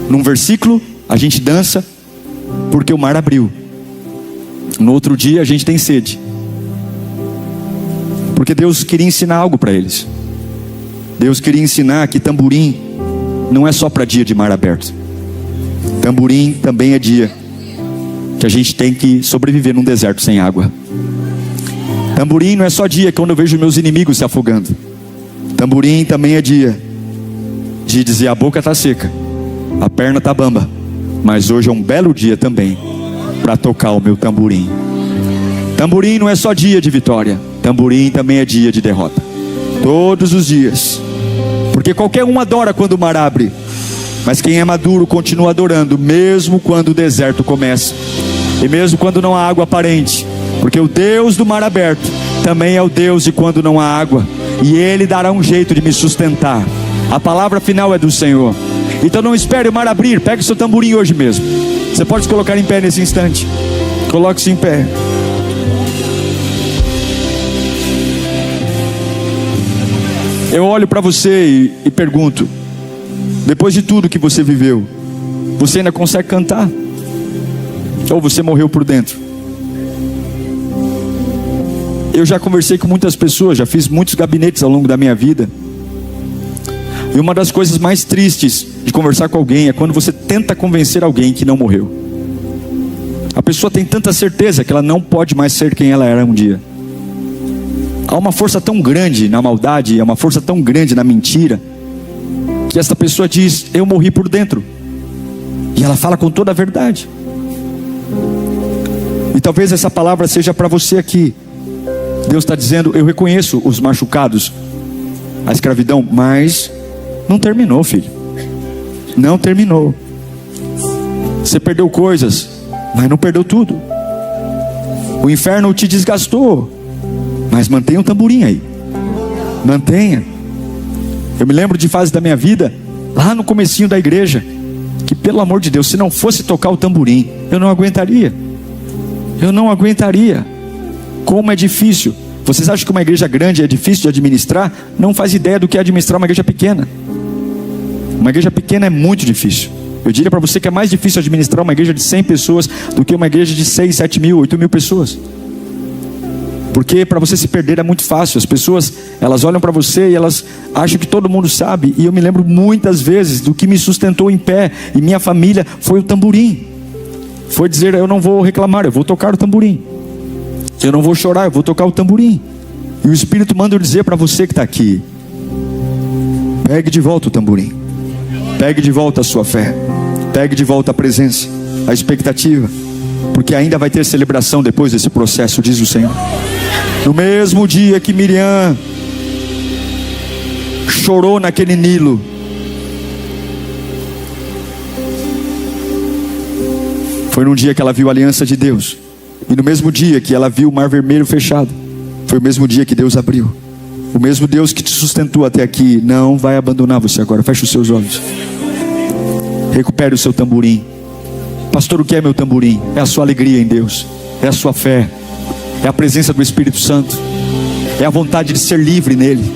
Num versículo a gente dança porque o mar abriu. No outro dia a gente tem sede, porque Deus queria ensinar algo para eles. Deus queria ensinar que tamborim não é só para dia de mar aberto. Tamborim também é dia que a gente tem que sobreviver num deserto sem água. Tamborim não é só dia quando eu vejo meus inimigos se afogando. Tamborim também é dia de dizer: a boca está seca, a perna está bamba, mas hoje é um belo dia também para tocar o meu tamborim. Tamborim não é só dia de vitória, tamborim também é dia de derrota. Todos os dias. Porque qualquer um adora quando o mar abre, mas quem é maduro continua adorando, mesmo quando o deserto começa, e mesmo quando não há água aparente. Porque o Deus do mar aberto também é o Deus de quando não há água, e Ele dará um jeito de me sustentar. A palavra final é do Senhor. Então não espere o mar abrir, pegue o seu tamborim hoje mesmo. Você pode se colocar em pé nesse instante. Coloque-se em pé. Eu olho para você e pergunto: depois de tudo que você viveu, você ainda consegue cantar? Ou você morreu por dentro? Eu já conversei com muitas pessoas, já fiz muitos gabinetes ao longo da minha vida. E uma das coisas mais tristes de conversar com alguém é quando você tenta convencer alguém que não morreu. A pessoa tem tanta certeza que ela não pode mais ser quem ela era um dia. Há uma força tão grande na maldade, há uma força tão grande na mentira, que essa pessoa diz: eu morri por dentro. E ela fala com toda a verdade. E talvez essa palavra seja para você aqui. Deus está dizendo: eu reconheço os machucados, a escravidão, mas não terminou, filho. Não terminou. Você perdeu coisas, mas não perdeu tudo. O inferno te desgastou, mas mantenha o tamborim aí. Mantenha. Eu me lembro de fases da minha vida, lá no comecinho da igreja, que pelo amor de Deus, se não fosse tocar o tamborim, eu não aguentaria. Eu não aguentaria. Como é difícil. Vocês acham que uma igreja grande é difícil de administrar? Não faz ideia do que é administrar uma igreja pequena. Uma igreja pequena é muito difícil. Eu diria para você que é mais difícil administrar uma igreja de 100 pessoas do que uma igreja de 6, 7 mil, 8 mil pessoas. Porque para você se perder é muito fácil. As pessoas, elas olham para você e elas acham que todo mundo sabe. E eu me lembro muitas vezes do que me sustentou em pé e minha família foi o tamborim. Foi dizer: eu não vou reclamar, eu vou tocar o tamborim. Eu não vou chorar, eu vou tocar o tamborim. E o Espírito manda eu dizer para você que está aqui: pegue de volta o tamborim. Pegue de volta a sua fé. Pegue de volta a presença, a expectativa. Porque ainda vai ter celebração depois desse processo, diz o Senhor. No mesmo dia que Miriam chorou naquele Nilo, foi num dia que ela viu a aliança de Deus. E no mesmo dia que ela viu o mar vermelho fechado, foi o mesmo dia que Deus abriu. O mesmo Deus que te sustentou até aqui não vai abandonar você agora. Feche os seus olhos. Recupere o seu tamborim. Pastor, o que é meu tamborim? É a sua alegria em Deus, é a sua fé, é a presença do Espírito Santo, é a vontade de ser livre nele.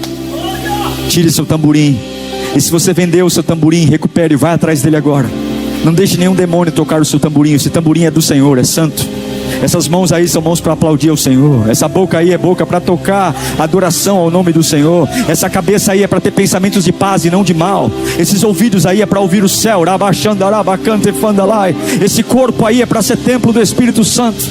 Tire seu tamborim. E se você vendeu o seu tamborim, recupere, vai atrás dele agora. Não deixe nenhum demônio tocar o seu tamborim. Esse tamborim é do Senhor, é santo. Essas mãos aí são mãos para aplaudir ao Senhor. Essa boca aí é boca para tocar adoração ao nome do Senhor. Essa cabeça aí é para ter pensamentos de paz e não de mal. Esses ouvidos aí é para ouvir o céu. Esse corpo aí é para ser templo do Espírito Santo.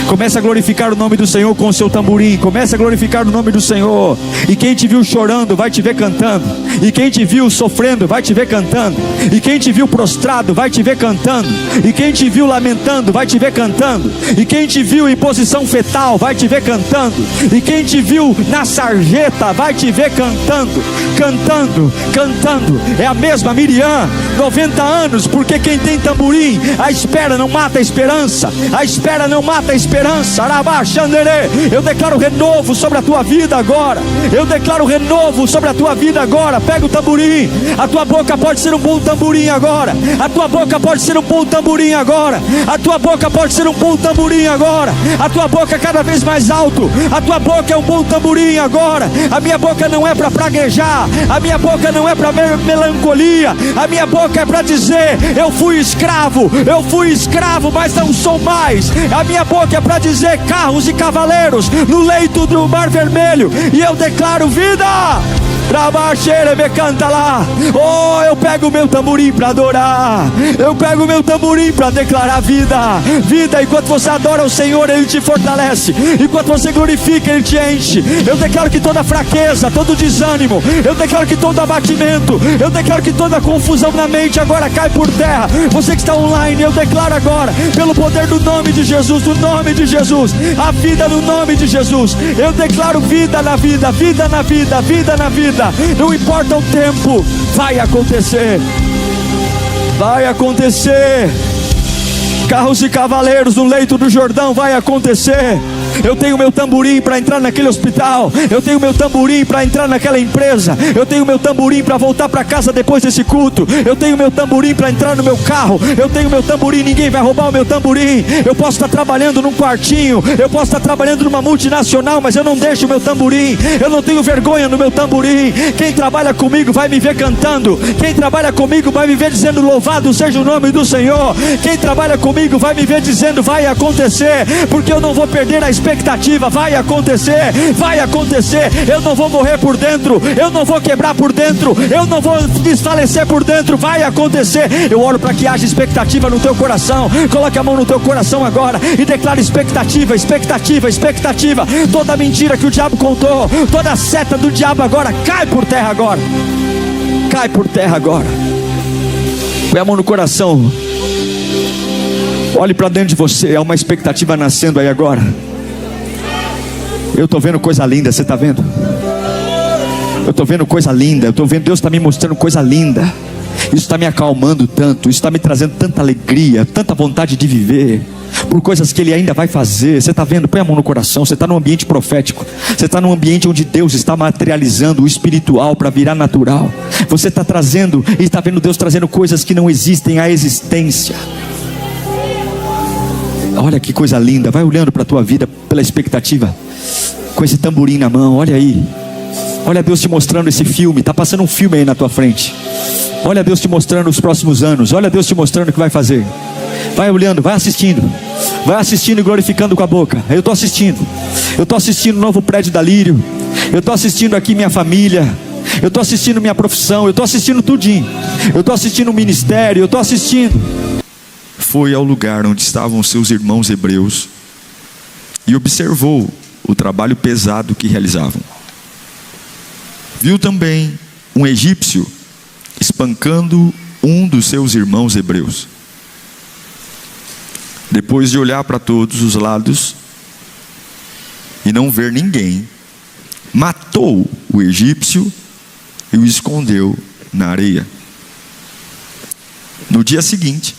Comece a glorificar o nome do Senhor com o seu tamborim. Comece a glorificar o nome do Senhor. E quem te viu chorando vai te ver cantando. E quem te viu sofrendo vai te ver cantando. E quem te viu prostrado vai te ver cantando. E quem te viu lamentando vai te ver cantando. E quem te viu em posição fetal vai te ver cantando. E quem te viu na sarjeta vai te ver cantando. Cantando, cantando. É a mesma Miriam, 90 anos. Porque quem tem tamborim, a espera não mata a esperança. A espera não mata a esperança. Eu declaro renovo sobre a tua vida agora. Eu declaro renovo sobre a tua vida agora. Pega o tamborim. A tua boca pode ser um bom tamborim agora. A tua boca pode ser um bom tamborim agora. A tua boca pode ser um bom tamborim agora. A tua boca cada vez mais alto. A tua boca é um bom tamborim agora. A minha boca não é para praguejar. A minha boca não é para melancolia. A minha boca é para dizer: eu fui escravo, mas não sou mais. A minha boca é para dizer: carros e cavaleiros no leito do mar vermelho. E eu declaro vida. Canta lá. Oh, eu pego o meu tamborim para adorar. Eu pego o meu tamborim para declarar vida. Vida, enquanto você adora o Senhor, Ele te fortalece. Enquanto você glorifica, Ele te enche. Eu declaro que toda fraqueza, todo desânimo, eu declaro que todo abatimento, eu declaro que toda confusão na mente agora cai por terra. Você que está online, eu declaro agora, pelo poder do nome de Jesus, do nome de Jesus, a vida no nome de Jesus. Eu declaro vida na vida, vida na vida, vida na vida. Não importa o tempo, vai acontecer. Vai acontecer. Carros e cavaleiros no leito do Jordão, vai acontecer. Eu tenho meu tamborim para entrar naquele hospital. Eu tenho meu tamborim para entrar naquela empresa. Eu tenho meu tamborim para voltar para casa depois desse culto. Eu tenho meu tamborim para entrar no meu carro. Eu tenho meu tamborim, ninguém vai roubar o meu tamborim. Eu posso estar trabalhando num quartinho, eu posso estar trabalhando numa multinacional, mas eu não deixo o meu tamborim. Eu não tenho vergonha no meu tamborim. Quem trabalha comigo vai me ver cantando. Quem trabalha comigo vai me ver dizendo louvado seja o nome do Senhor. Quem trabalha comigo vai me ver dizendo vai acontecer, porque eu não vou perder a expectativa. Vai acontecer, vai acontecer. Eu não vou morrer por dentro, eu não vou quebrar por dentro, eu não vou desfalecer por dentro. Vai acontecer. Eu oro para que haja expectativa no teu coração. Coloque a mão no teu coração agora e declare expectativa, expectativa, expectativa. Toda mentira que o diabo contou, toda seta do diabo agora cai por terra agora. Cai por terra agora. Põe a mão no coração. Olhe para dentro de você. Há uma expectativa nascendo aí agora. Eu estou vendo coisa linda, você está vendo? Eu estou vendo coisa linda. Eu estou vendo, Deus está me mostrando coisa linda. Isso está me acalmando tanto. Isso está me trazendo tanta alegria, tanta vontade de viver, por coisas que Ele ainda vai fazer. Você está vendo? Põe a mão no coração. Você está num ambiente profético. Você está num ambiente onde Deus está materializando o espiritual para virar natural. Você está trazendo, e está vendo Deus trazendo coisas que não existem à existência. Olha que coisa linda. Vai olhando para a tua vida pela expectativa, com esse tamborim na mão. Olha aí. Olha Deus te mostrando esse filme. Está passando um filme aí na tua frente. Olha Deus te mostrando os próximos anos. Olha Deus te mostrando o que vai fazer. Vai olhando, vai assistindo. Vai assistindo e glorificando com a boca. Eu estou assistindo. Eu estou assistindo o novo prédio da Lírio. Eu estou assistindo aqui minha família. Eu estou assistindo minha profissão. Eu estou assistindo tudinho. Eu estou assistindo o ministério. Eu estou assistindo. Foi ao lugar onde estavam seus irmãos hebreus e observou o trabalho pesado que realizavam. Viu também um egípcio espancando um dos seus irmãos hebreus. Depois de olhar para todos os lados e não ver ninguém, matou o egípcio e o escondeu na areia. No dia seguinte,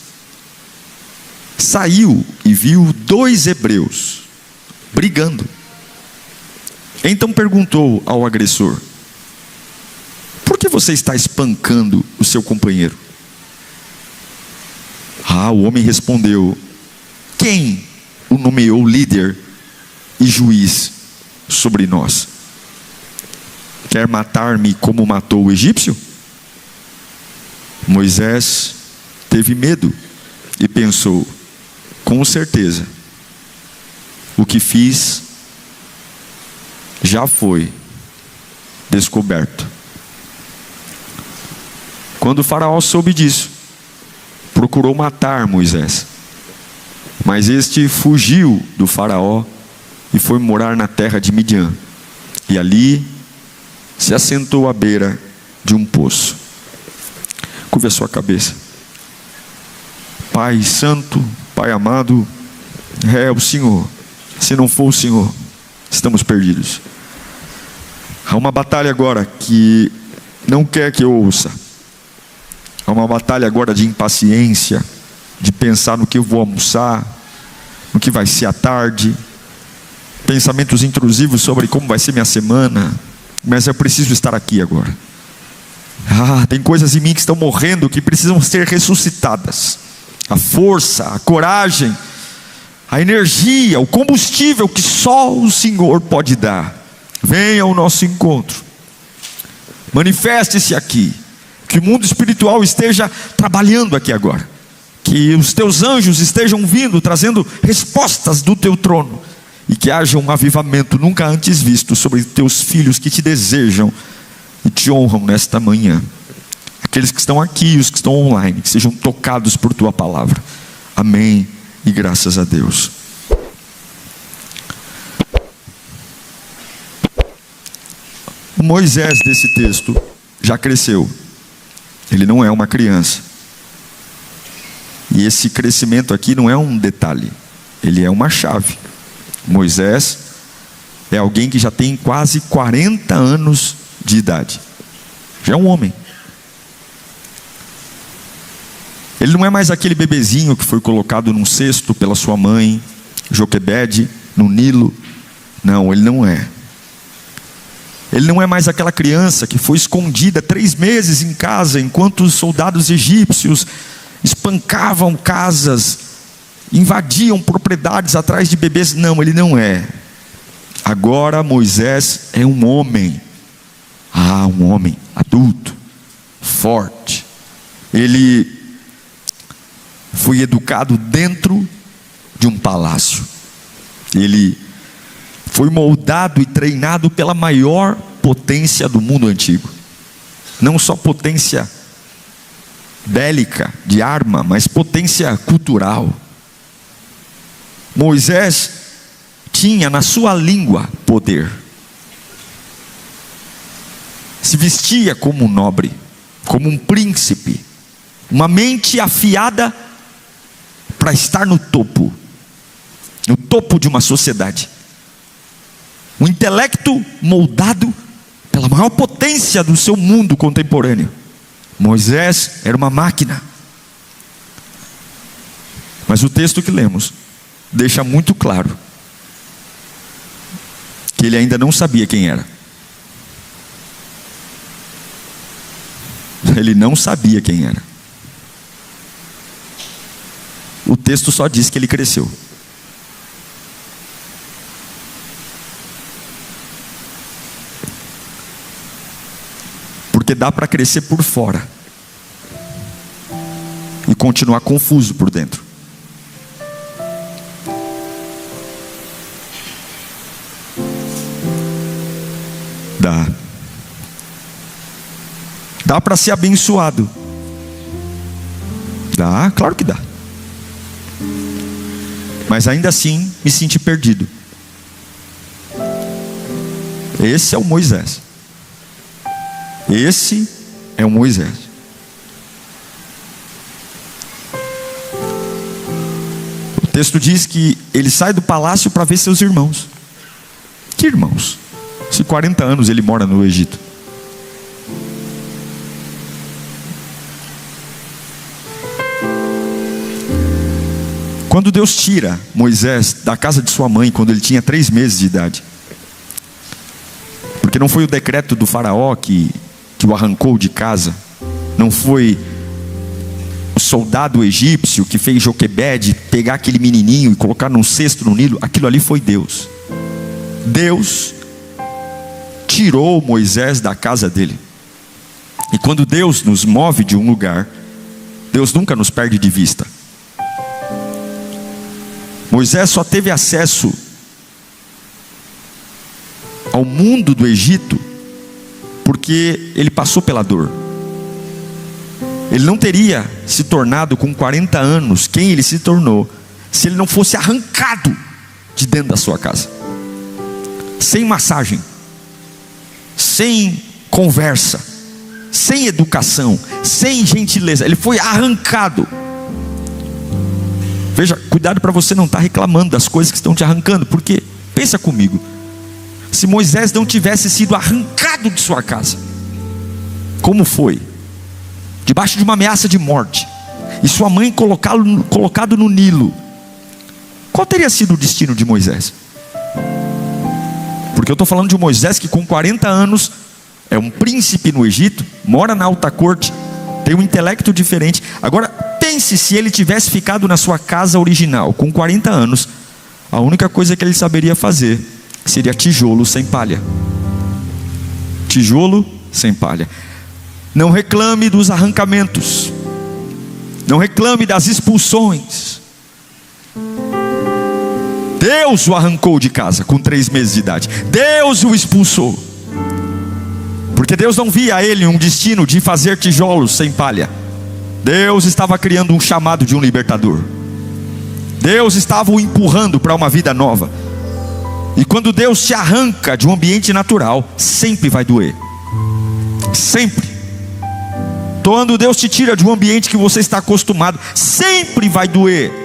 saiu e viu 2 hebreus brigando. Então perguntou ao agressor: por que você está espancando o seu companheiro? O homem respondeu: quem o nomeou líder e juiz sobre nós? Quer matar-me como matou o egípcio? Moisés teve medo e pensou: com certeza, o que fiz já foi descoberto. Quando o faraó soube disso, procurou matar Moisés. Mas este fugiu do faraó e foi morar na terra de Midian. E ali se assentou à beira de um poço. Curve a sua cabeça. Pai santo, Pai amado, é o Senhor. Se não for o Senhor, estamos perdidos. Há uma batalha agora que não quer que eu ouça. Há uma batalha agora de impaciência, de pensar no que eu vou almoçar, no que vai ser à tarde, pensamentos intrusivos sobre como vai ser minha semana. Mas eu preciso estar aqui agora. Tem coisas em mim que estão morrendo, que precisam ser ressuscitadas. A força, a coragem, a energia, o combustível que só o Senhor pode dar. Venha ao nosso encontro. Manifeste-se aqui. Que o mundo espiritual esteja trabalhando aqui agora. Que os teus anjos estejam vindo, trazendo respostas do teu trono. E que haja um avivamento nunca antes visto sobre teus filhos que te desejam e te honram nesta manhã. Aqueles que estão aqui e os que estão online, que sejam tocados por tua palavra. Amém e graças a Deus. O Moisés desse texto já cresceu. Ele não é uma criança. E esse crescimento aqui não é um detalhe, ele é uma chave. Moisés é alguém que já tem quase 40 anos de idade. Já é um homem. Ele não é mais aquele bebezinho que foi colocado num cesto pela sua mãe, Joquebede, no Nilo. Não, ele não é. Ele não é mais aquela criança que foi escondida 3 meses em casa, enquanto os soldados egípcios espancavam casas, invadiam propriedades atrás de bebês. Não, ele não é. Agora Moisés é um homem. Um homem adulto, forte. Ele foi educado dentro de um palácio. Ele foi moldado e treinado pela maior potência do mundo antigo. Não só potência bélica, de arma, mas potência cultural. Moisés tinha na sua língua poder. Se vestia como um nobre, como um príncipe. Uma mente afiada para estar no topo de uma sociedade. Um intelecto moldado pela maior potência do seu mundo contemporâneo. Moisés era uma máquina. Mas o texto que lemos deixa muito claro que ele ainda não sabia quem era. Ele não sabia quem era. O texto só diz que ele cresceu. Porque dá para crescer por fora e continuar confuso por dentro. Dá para ser abençoado. Dá, claro que dá. Mas ainda assim me senti perdido. Esse é o Moisés. Esse é o Moisés. O texto diz que ele sai do palácio para ver seus irmãos. Que irmãos? Se 40 anos ele mora no Egito. Quando Deus tira Moisés da casa de sua mãe, quando ele tinha 3 meses de idade, porque não foi o decreto do faraó que o arrancou de casa, não foi o soldado egípcio que fez Joquebede pegar aquele menininho e colocar num cesto no Nilo. Aquilo ali foi Deus. Deus tirou Moisés da casa dele. E quando Deus nos move de um lugar, Deus nunca nos perde de vista. Moisés só teve acesso ao mundo do Egito porque ele passou pela dor. Ele não teria se tornado com 40 anos quem ele se tornou se ele não fosse arrancado de dentro da sua casa, sem massagem, sem conversa, sem educação, sem gentileza. Ele foi arrancado. Veja, cuidado para você não estar reclamando das coisas que estão te arrancando, porque, pensa comigo, se Moisés não tivesse sido arrancado de sua casa, como foi? Debaixo de uma ameaça de morte, e sua mãe colocado no Nilo, qual teria sido o destino de Moisés? Porque eu estou falando de Moisés que com 40 anos é um príncipe no Egito, mora na alta corte, tem um intelecto diferente. Agora pense se ele tivesse ficado na sua casa original com 40 anos, a única coisa que ele saberia fazer seria tijolo sem palha. Tijolo sem palha. Não reclame dos arrancamentos, não reclame das expulsões. Deus o arrancou de casa com 3 meses de idade. Deus o expulsou, Porque Deus não via a ele um destino de fazer tijolos sem palha. Deus estava criando um chamado de um libertador. Deus estava o empurrando para uma vida nova. E quando Deus te arranca de um ambiente natural, sempre vai doer. Sempre. Quando Deus te tira de um ambiente que você está acostumado, sempre vai doer.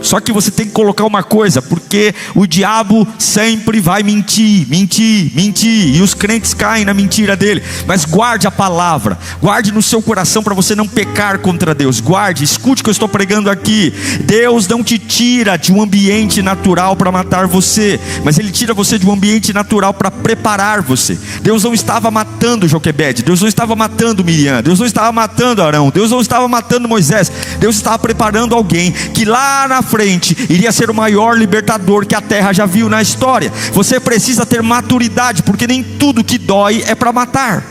Só que você tem que colocar uma coisa, porque o diabo sempre vai mentir, mentir, mentir, e os crentes caem na mentira dele. Mas guarde a palavra, guarde no seu coração para você não pecar contra Deus. Guarde, escute o que eu estou pregando aqui. Deus não te tira de um ambiente natural para matar você, mas Ele tira você de um ambiente natural para preparar você. Deus não estava matando Joquebede, Deus não estava matando Miriam, Deus não estava matando Arão, Deus não estava matando Moisés. Deus estava preparando alguém que lá na frente iria ser o maior libertador que a terra já viu na história. Você precisa ter maturidade, porque nem tudo que dói é para matar.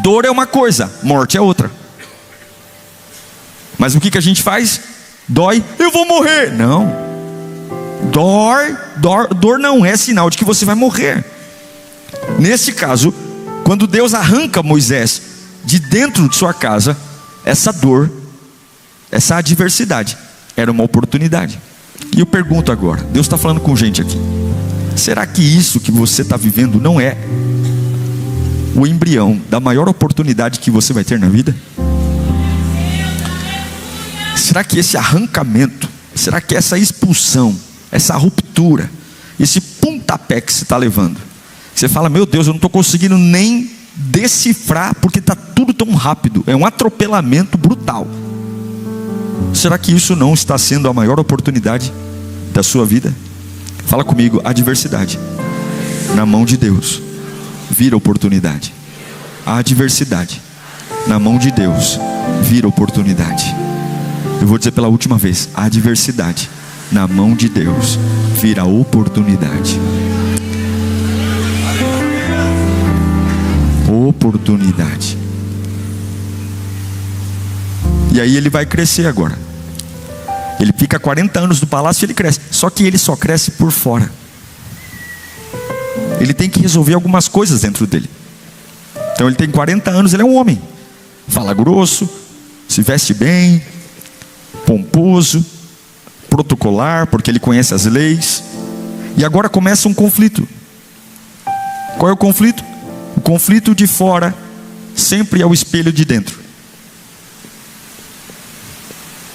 Dor é uma coisa, morte é outra. Mas o que a gente faz? Dói, eu vou morrer. Não, dor não é sinal de que você vai morrer. Nesse caso, quando Deus arranca Moisés de dentro de sua casa, essa dor, essa adversidade era uma oportunidade. E eu pergunto agora, Deus está falando com gente aqui, será que isso que você está vivendo não é o embrião da maior oportunidade que você vai ter na vida? Será que esse arrancamento, será que essa expulsão, essa ruptura, esse pontapé que você está levando, você fala, meu Deus, eu não estou conseguindo nem decifrar, porque está tudo tão rápido, é um atropelamento brutal. Será que isso não está sendo a maior oportunidade da sua vida? Fala comigo, adversidade na mão de Deus vira oportunidade. A adversidade na mão de Deus vira oportunidade. Eu vou dizer pela última vez, a adversidade na mão de Deus vira oportunidade. Oportunidade. E aí ele vai crescer agora. Ele fica 40 anos no palácio e ele cresce. Só que ele só cresce por fora. Ele tem que resolver algumas coisas dentro dele. Então ele tem 40 anos, ele é um homem. Fala grosso, se veste bem, pomposo, protocolar, porque ele conhece as leis. E agora começa um conflito. Qual é o conflito? O conflito de fora sempre é o espelho de dentro.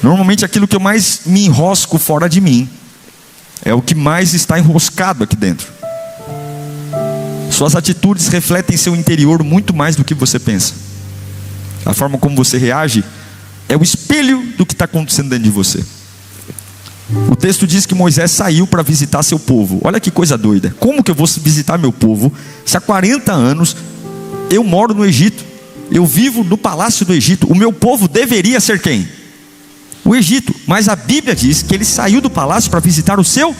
Normalmente aquilo que eu mais me enrosco fora de mim é o que mais está enroscado aqui dentro. Suas atitudes refletem seu interior muito mais do que você pensa. A forma como você reage é o espelho do que está acontecendo dentro de você. O texto diz que Moisés saiu para visitar seu povo. Olha que coisa doida. Como que eu vou visitar meu povo se há 40 anos eu moro no Egito? Eu vivo no palácio do Egito. O meu povo deveria ser quem? O Egito. Mas a Bíblia diz que ele saiu do palácio para visitar o seu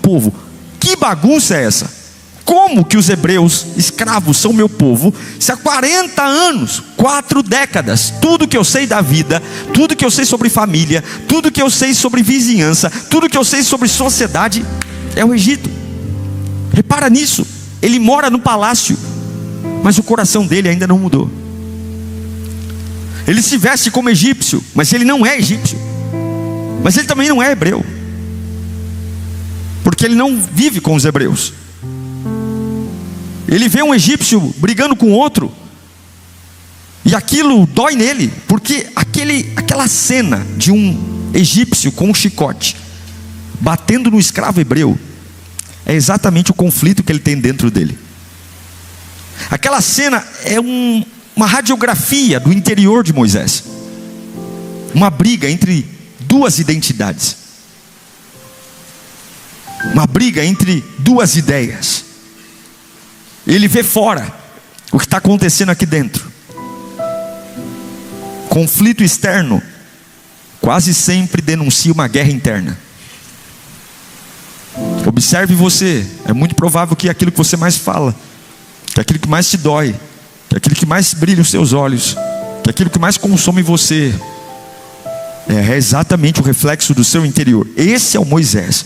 povo. Que bagunça é essa? Como que os hebreus escravos são meu povo, se há 40 anos, 4 décadas, tudo que eu sei da vida, tudo que eu sei sobre família, tudo que eu sei sobre vizinhança, tudo que eu sei sobre sociedade é o Egito? Repara nisso. Ele mora no palácio, mas o coração dele ainda não mudou. Ele se veste como egípcio, mas ele não é egípcio. Mas ele também não é hebreu, porque ele não vive com os hebreus. Ele vê um egípcio brigando com outro, e aquilo dói nele, porque aquela cena de um egípcio com um chicote batendo no escravo hebreu é exatamente o conflito que ele tem dentro dele. Aquela cena é uma radiografia do interior de Moisés, uma briga entre duas identidades, uma briga entre duas ideias. Ele vê fora o que está acontecendo aqui dentro. Conflito externo quase sempre denuncia uma guerra interna. Observe você, é muito provável que aquilo que você mais fala, que aquilo que mais te dói, que aquilo que mais brilha os seus olhos, que aquilo que mais consome você, é exatamente o reflexo do seu interior. Esse é o Moisés.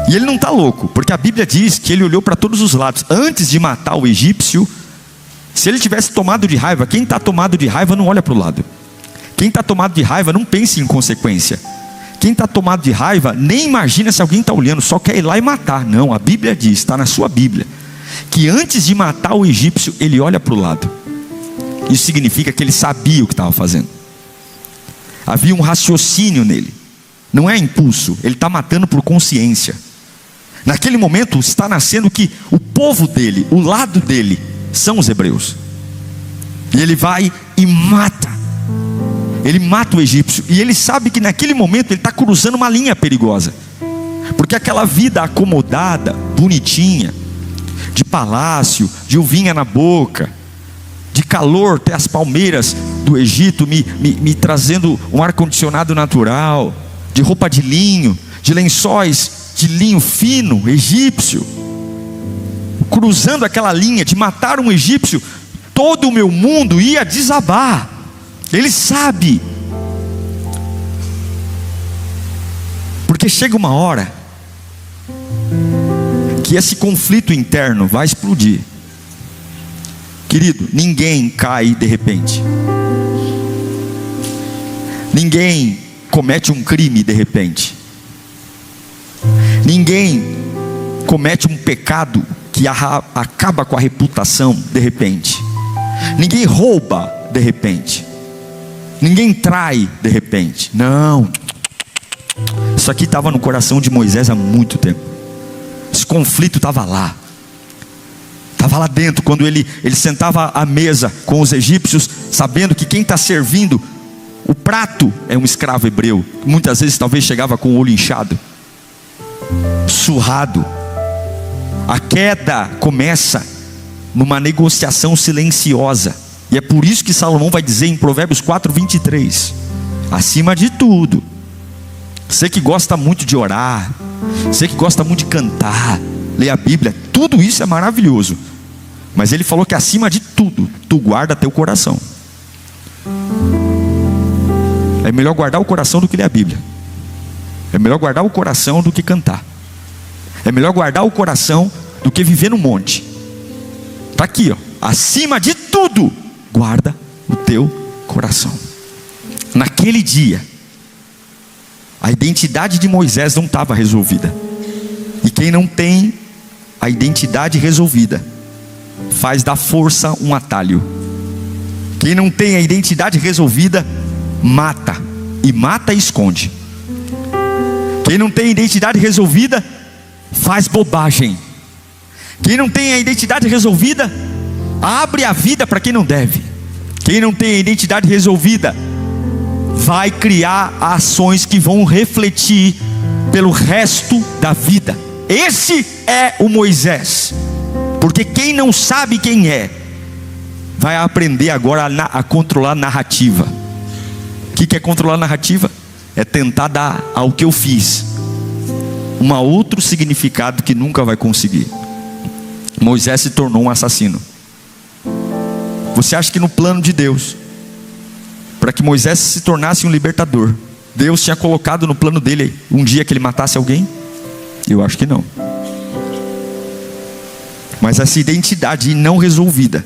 E ele não está louco, porque a Bíblia diz que ele olhou para todos os lados. Antes de matar o egípcio, Se ele tivesse tomado de raiva, quem está tomado de raiva não olha para o lado. Quem está tomado de raiva não pensa em consequência. Quem está tomado de raiva nem imagina se alguém está olhando, só quer ir lá e matar. Não, a Bíblia diz, está na sua Bíblia, que antes de matar o egípcio, ele olha para o lado. Isso significa que ele sabia o que estava fazendo. Havia um raciocínio nele. Não é impulso, ele está matando por consciência. Naquele momento está nascendo que o povo dele, o lado dele, são os hebreus. E ele vai e mata. Ele mata o egípcio. E ele sabe que naquele momento ele está cruzando uma linha perigosa. Porque aquela vida acomodada, bonitinha, de palácio, de uvinha na boca, de calor, até as palmeiras do Egito me trazendo um ar-condicionado natural, de roupa de linho, de lençóis de linho fino, egípcio, cruzando aquela linha de matar um egípcio, todo o meu mundo ia desabar. Ele sabe, porque chega uma hora que esse conflito interno vai explodir. Querido, ninguém cai de repente. Ninguém comete um crime de repente. Ninguém comete um pecado que acaba com a reputação de repente. Ninguém rouba de repente. Ninguém trai de repente. Não. Isso aqui estava no coração de Moisés há muito tempo. Esse conflito estava lá. Estava lá dentro, quando ele sentava à mesa com os egípcios, sabendo que quem está servindo o prato é um escravo hebreu. Muitas vezes talvez chegava com o olho inchado, surrado. A queda começa numa negociação silenciosa. E é por isso que Salomão vai dizer em Provérbios 4:23: acima de tudo, você que gosta muito de orar, você que gosta muito de cantar, ler a Bíblia, tudo isso é maravilhoso, mas ele falou que acima de tudo, tu guarda teu coração. É melhor guardar o coração do que ler a Bíblia. É melhor guardar o coração do que cantar. É melhor guardar o coração do que viver no monte. Está aqui, ó. Acima de tudo, guarda o teu coração. Naquele dia, a identidade de Moisés não estava resolvida. E quem não tem a identidade resolvida, faz da força um atalho. Quem não tem a identidade resolvida, mata. E mata e esconde. Quem não tem a identidade resolvida, faz bobagem. Quem não tem a identidade resolvida, abre a vida para quem não deve. Quem não tem a identidade resolvida, vai criar ações que vão refletir pelo resto da vida. Esse é o Moisés. Porque quem não sabe quem é, vai aprender agora a controlar a narrativa. O que é controlar a narrativa? É tentar dar ao que eu fiz um outro significado que nunca vai conseguir. Moisés se tornou um assassino. Você acha que no plano de Deus, para que Moisés se tornasse um libertador, Deus tinha colocado no plano dele um dia que ele matasse alguém? Eu acho que não. Mas essa identidade não resolvida,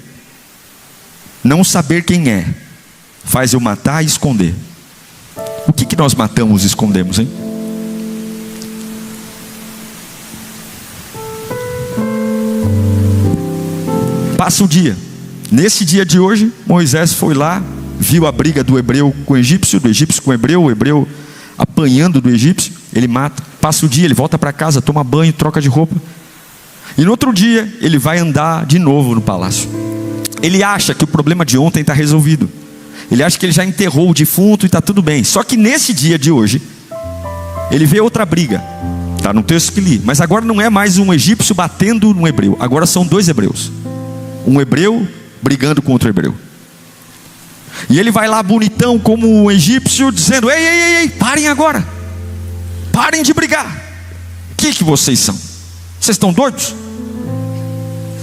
não saber quem é, faz eu matar e esconder. O que nós matamos e escondemos, hein? Passa o dia. Nesse dia de hoje, Moisés foi lá, viu a briga do hebreu com o egípcio, do egípcio com o hebreu apanhando do egípcio, ele mata. Passa o dia, ele volta para casa, toma banho, troca de roupa. E no outro dia, ele vai andar de novo no palácio. Ele acha que o problema de ontem está resolvido. Ele acha que ele já enterrou o defunto e está tudo bem. Só que nesse dia de hoje, ele vê outra briga. Está no texto que li. Mas agora não é mais um egípcio batendo no hebreu. Agora são dois hebreus. Um hebreu brigando com outro hebreu. E ele vai lá bonitão como um egípcio, dizendo: ei, parem agora. Parem de brigar. O que vocês são? Vocês estão doidos?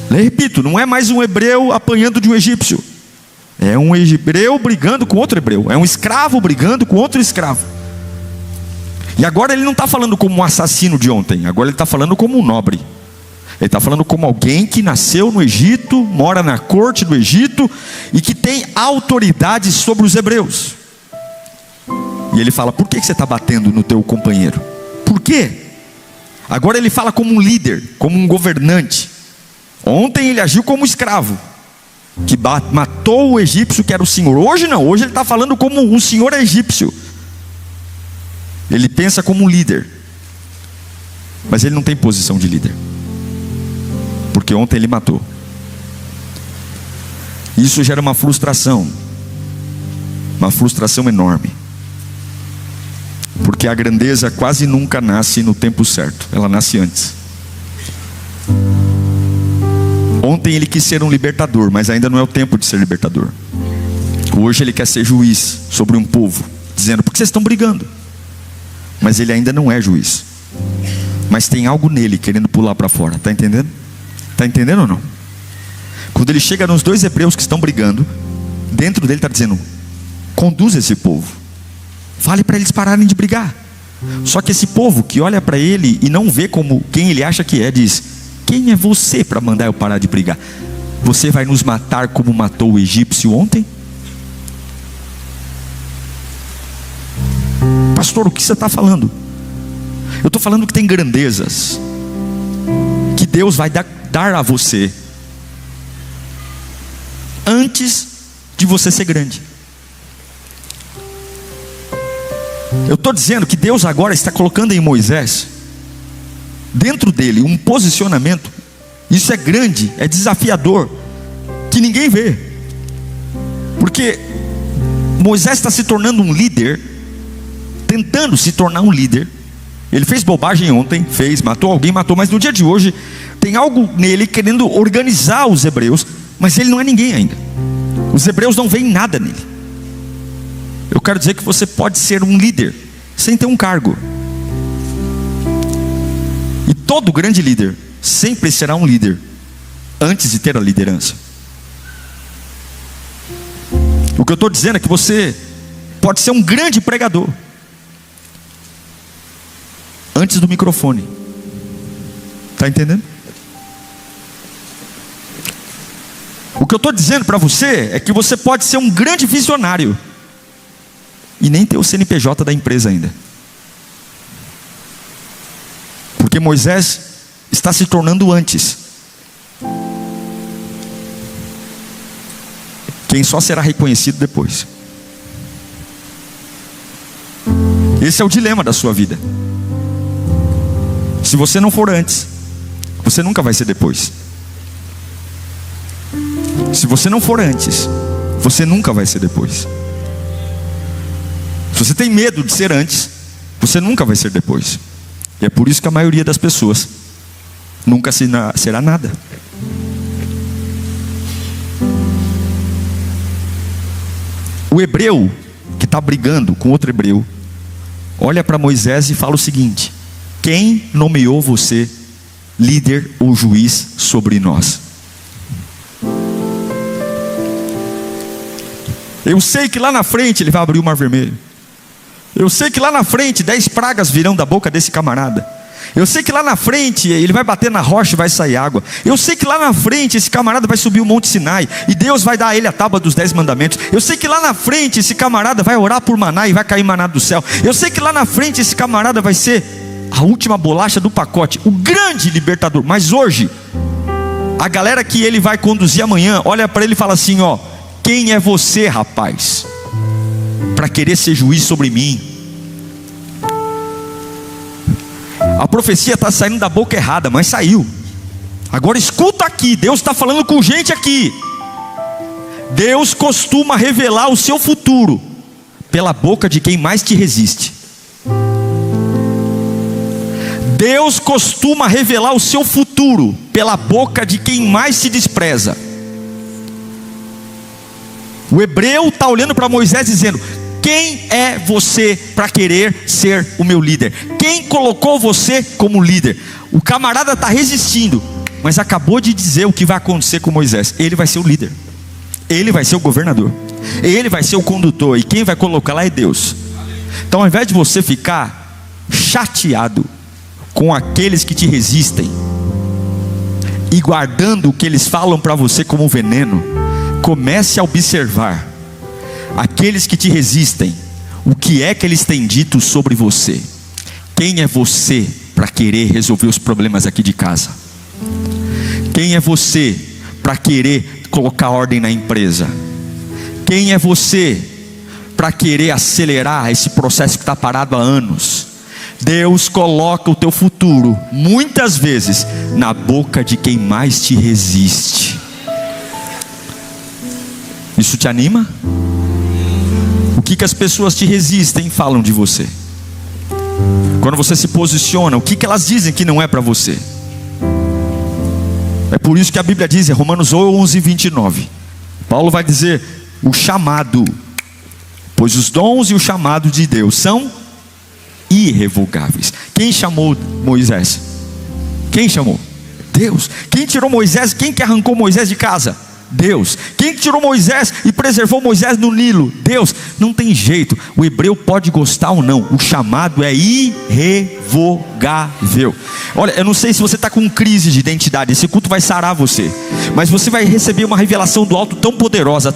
Repito, não é mais um hebreu apanhando de um egípcio. É um hebreu brigando com outro hebreu. É um escravo brigando com outro escravo. E agora ele não está falando como um assassino de ontem. Agora ele está falando como um nobre. Ele está falando como alguém que nasceu no Egito, mora na corte do Egito e que tem autoridade sobre os hebreus. E ele fala: por que você está batendo no teu companheiro? Por quê? Agora ele fala como um líder, como um governante. Ontem ele agiu como escravo, que matou o egípcio que era o senhor. Hoje não, hoje ele está falando como um senhor egípcio. Ele pensa como um líder, mas ele não tem posição de líder, porque ontem ele matou. Isso gera uma frustração enorme, porque a grandeza quase nunca nasce no tempo certo, ela nasce antes. Ontem ele quis ser um libertador, mas ainda não é o tempo de ser libertador. Hoje ele quer ser juiz sobre um povo, dizendo: por que vocês estão brigando? Mas ele ainda não é juiz, mas tem algo nele querendo pular para fora. Está entendendo? Está entendendo ou não? Quando ele chega nos dois hebreus que estão brigando, dentro dele está dizendo: conduza esse povo, fale para eles pararem de brigar. Só que esse povo que olha para ele e não vê como quem ele acha que é, diz: quem é você para mandar eu parar de brigar? Você vai nos matar como matou o egípcio ontem? Pastor, o que você está falando? Eu estou falando que tem grandezas que Deus vai dar a você antes de você ser grande. Eu estou dizendo que Deus agora está colocando em Moisés, dentro dele, um posicionamento. Isso é grande, é desafiador, que ninguém vê, porque Moisés está se tornando um líder, tentando se tornar um líder. Ele fez bobagem ontem, matou alguém, mas no dia de hoje tem algo nele querendo organizar os hebreus, mas ele não é ninguém ainda. Os hebreus não veem nada nele. Eu quero dizer que você pode ser um líder sem ter um cargo. E todo grande líder sempre será um líder antes de ter a liderança. O que eu estou dizendo é que você pode ser um grande pregador antes do microfone. Está entendendo? O que eu estou dizendo para você é que você pode ser um grande visionário e nem ter o CNPJ da empresa ainda, porque Moisés está se tornando antes quem só será reconhecido depois. Esse é o dilema da sua vida. Se você não for antes, você nunca vai ser depois. Se você não for antes, você nunca vai ser depois. Se você tem medo de ser antes, você nunca vai ser depois. E é por isso que a maioria das pessoas nunca será nada. O hebreu que está brigando com outro hebreu olha para Moisés e fala o seguinte: quem nomeou você líder ou juiz sobre nós? Eu sei que lá na frente ele vai abrir o mar vermelho. Eu sei que lá na frente 10 pragas virão da boca desse camarada. Eu sei que lá na frente ele vai bater na rocha e vai sair água. Eu sei que lá na frente esse camarada vai subir o Monte Sinai e Deus vai dar a ele a tábua dos 10 mandamentos. Eu sei que lá na frente esse camarada vai orar por maná e vai cair maná do céu. Eu sei que lá na frente esse camarada vai ser a última bolacha do pacote, o grande libertador. Mas hoje, a galera que ele vai conduzir amanhã olha para ele e fala assim: ó, quem é você, rapaz, para querer ser juiz sobre mim? A profecia está saindo da boca errada, mas saiu. Agora escuta aqui, Deus está falando com gente aqui. Deus costuma revelar o seu futuro pela boca de quem mais te resiste. Deus costuma revelar o seu futuro pela boca de quem mais se despreza. O hebreu está olhando para Moisés dizendo: quem é você para querer ser o meu líder? Quem colocou você como líder? O camarada está resistindo, mas acabou de dizer o que vai acontecer com Moisés. Ele vai ser o líder, ele vai ser o governador, ele vai ser o condutor, e quem vai colocar lá é Deus. Então, ao invés de você ficar chateado com aqueles que te resistem, e guardando o que eles falam para você como veneno, comece a observar aqueles que te resistem. O que é que eles têm dito sobre você? Quem é você para querer resolver os problemas aqui de casa? Quem é você para querer colocar ordem na empresa? Quem é você para querer acelerar esse processo que está parado há anos? Deus coloca o teu futuro, muitas vezes, na boca de quem mais te resiste. Isso te anima? O que as pessoas te resistem e falam de você? Quando você se posiciona, o que elas dizem que não é para você? É por isso que a Bíblia diz, em Romanos 11, 29, Paulo vai dizer, o chamado, pois os dons e o chamado de Deus são irrevogáveis. Quem chamou Moisés? Quem chamou? Deus. Quem tirou Moisés? Quem que arrancou Moisés de casa? Deus. Quem tirou Moisés e preservou Moisés no Nilo? Deus. Não tem jeito, o hebreu pode gostar ou não, o chamado é irrevogável. Olha, eu não sei se você está com crise de identidade, esse culto vai sarar você, mas você vai receber uma revelação do alto tão poderosa,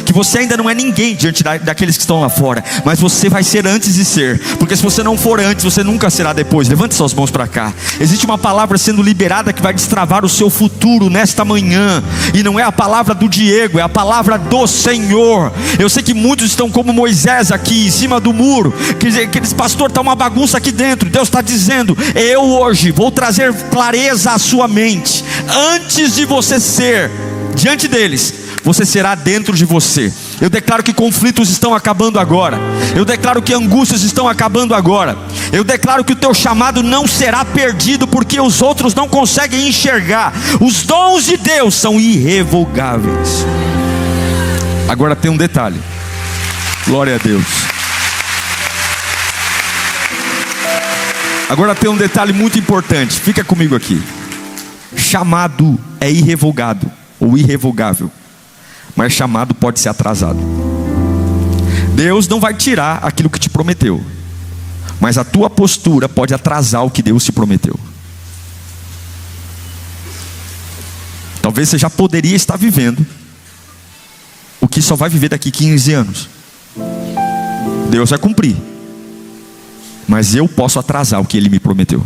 que você ainda não é ninguém diante daqueles que estão lá fora, mas você vai ser antes de ser, porque se você não for antes, você nunca será depois. Levante suas mãos para cá. Existe uma palavra sendo liberada que vai destravar o seu futuro nesta manhã, e não é a palavra do Diego, é a palavra do Senhor. Eu sei que muitos estão como Moisés aqui em cima do muro, que eles, pastor, está uma bagunça aqui dentro. Deus está dizendo, eu hoje vou trazer clareza à sua mente. Antes de você ser diante deles, você será dentro de você. Eu declaro que conflitos estão acabando agora. Eu declaro que angústias estão acabando agora. Eu declaro que o teu chamado não será perdido, porque os outros não conseguem enxergar. Os dons de Deus são irrevogáveis. Agora tem um detalhe. Glória a Deus. Agora tem um detalhe muito importante. Fica comigo aqui. Chamado é irrevogado ou irrevogável, mas chamado pode ser atrasado. Deus não vai tirar aquilo que te prometeu, mas a tua postura pode atrasar o que Deus te prometeu. Talvez você já poderia estar vivendo o que só vai viver daqui 15 anos. Deus vai cumprir, mas eu posso atrasar o que Ele me prometeu.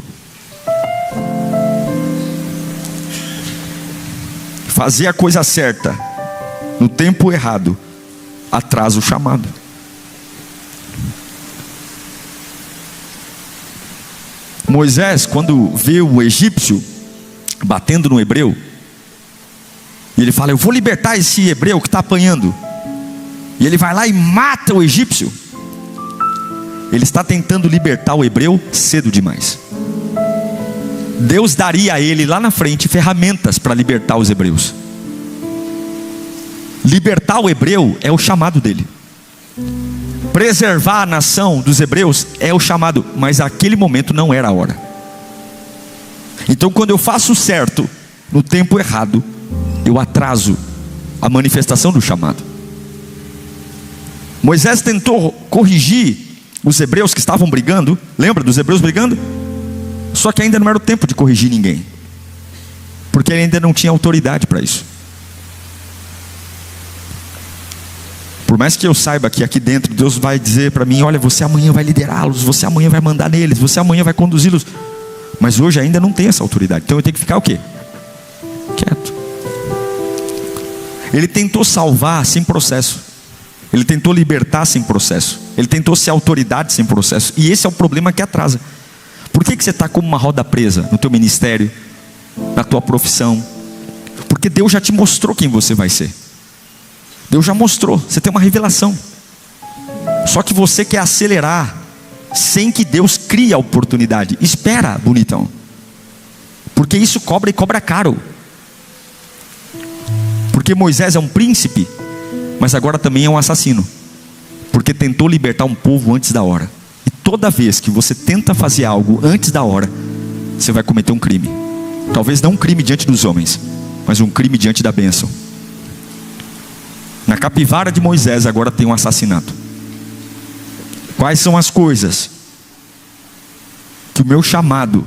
Fazer a coisa certa no tempo errado atrasa o chamado. Moisés, quando vê o egípcio batendo no hebreu, e ele fala, eu vou libertar esse hebreu que está apanhando, e ele vai lá e mata o egípcio. Ele está tentando libertar o hebreu cedo demais. Deus daria a ele lá na frente ferramentas para libertar os hebreus. Libertar o hebreu é o chamado dele. Preservar a nação dos hebreus é o chamado, mas naquele momento não era a hora. Então quando eu faço o certo no tempo errado, eu atraso a manifestação do chamado. Moisés tentou corrigir os hebreus que estavam brigando. Lembra dos hebreus brigando? Só que ainda não era o tempo de corrigir ninguém, porque ele ainda não tinha autoridade para isso. Por mais que eu saiba que aqui dentro Deus vai dizer para mim, olha, você amanhã vai liderá-los, você amanhã vai mandar neles, você amanhã vai conduzi-los, mas hoje ainda não tem essa autoridade. Então eu tenho que ficar o quê? Quieto. Ele tentou salvar sem processo, ele tentou libertar sem processo, ele tentou ser autoridade sem processo, e esse é o problema que atrasa. Por que você está como uma roda presa no teu ministério, na tua profissão? Porque Deus já te mostrou quem você vai ser. Deus já mostrou, você tem uma revelação. Só que você quer acelerar sem que Deus crie a oportunidade. Espera, bonitão, porque isso cobra, e cobra caro. Porque Moisés é um príncipe, mas agora também é um assassino, porque tentou libertar um povo antes da hora. E toda vez que você tenta fazer algo antes da hora, você vai cometer um crime. Talvez não um crime diante dos homens, mas um crime diante da bênção. Na capivara de Moisés agora tem um assassinato. Quais são as coisas que o meu chamado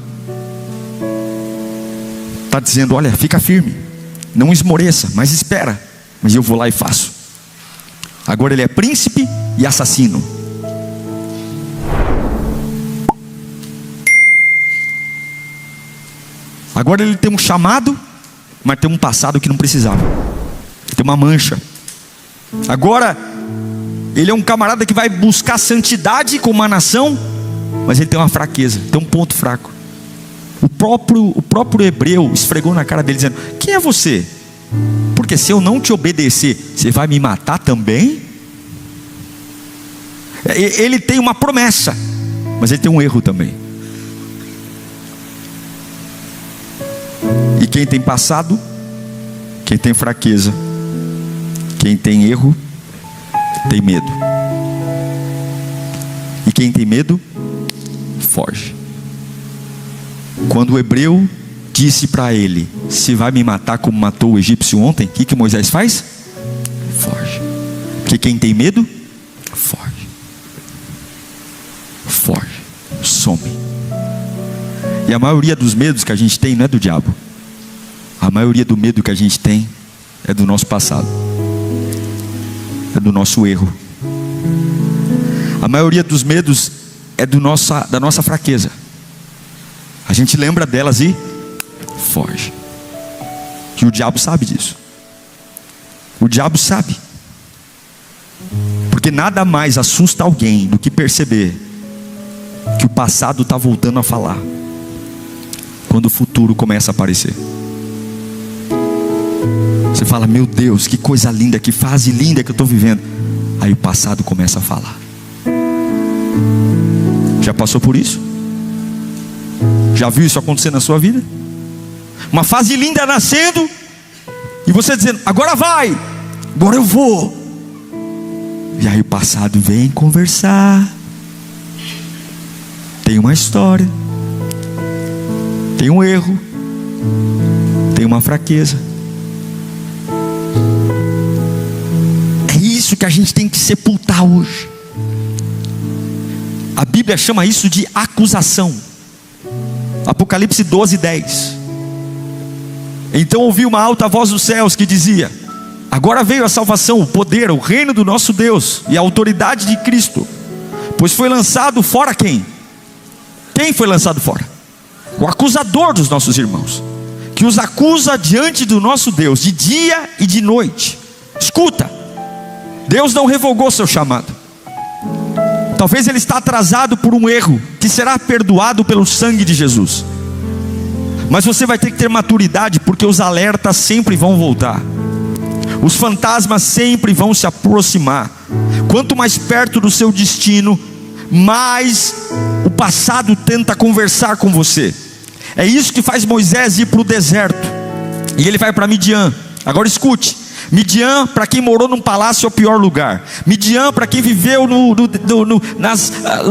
está dizendo: olha, fica firme, não esmoreça, mas espera, mas eu vou lá e faço. Agora ele é príncipe e assassino. Agora ele tem um chamado, mas tem um passado que não precisava. Tem uma mancha. Agora ele é um camarada que vai buscar santidade com uma nação, mas ele tem uma fraqueza, tem um ponto fraco. O próprio hebreu esfregou na cara dele dizendo: quem é você? Porque se eu não te obedecer, você vai me matar também? Ele tem uma promessa, mas ele tem um erro também. E quem tem passado, quem tem fraqueza, quem tem erro, tem medo. E quem tem medo, foge. Quando o hebreu disse para ele: se vai me matar como matou o egípcio ontem, o que Moisés faz? Foge. Porque quem tem medo, foge. Foge, some. E a maioria dos medos que a gente tem não é do diabo. A maioria do medo que a gente tem é do nosso passado, é do nosso erro. A maioria dos medos é da nossa fraqueza. A gente lembra delas e foge. E o diabo sabe disso. O diabo sabe. Porque nada mais assusta alguém do que perceber que o passado está voltando a falar, quando o futuro começa a aparecer. Você fala: meu Deus, que coisa linda, que fase linda que eu estou vivendo. Aí o passado começa a falar. Já passou por isso? Já viu isso acontecer na sua vida? Uma fase linda nascendo, e você dizendo: agora vai, agora eu vou. E aí o passado vem conversar. Tem uma história, tem um erro, tem uma fraqueza. É isso que a gente tem que sepultar hoje. A Bíblia chama isso de acusação. Apocalipse 12:10. Então ouvi uma alta voz dos céus que dizia: agora veio a salvação, o poder, o reino do nosso Deus e a autoridade de Cristo, pois foi lançado fora quem? Quem foi lançado fora? O acusador dos nossos irmãos, que os acusa diante do nosso Deus de dia e de noite. Escuta, Deus não revogou seu chamado. Talvez ele está atrasado por um erro que será perdoado pelo sangue de Jesus. Mas você vai ter que ter maturidade, porque os alertas sempre vão voltar. Os fantasmas sempre vão se aproximar. Quanto mais perto do seu destino, mais o passado tenta conversar com você. É isso que faz Moisés ir para o deserto. E ele vai para Midian. Agora escute: Midian, para quem morou num palácio, é o pior lugar. Midian, para quem viveu no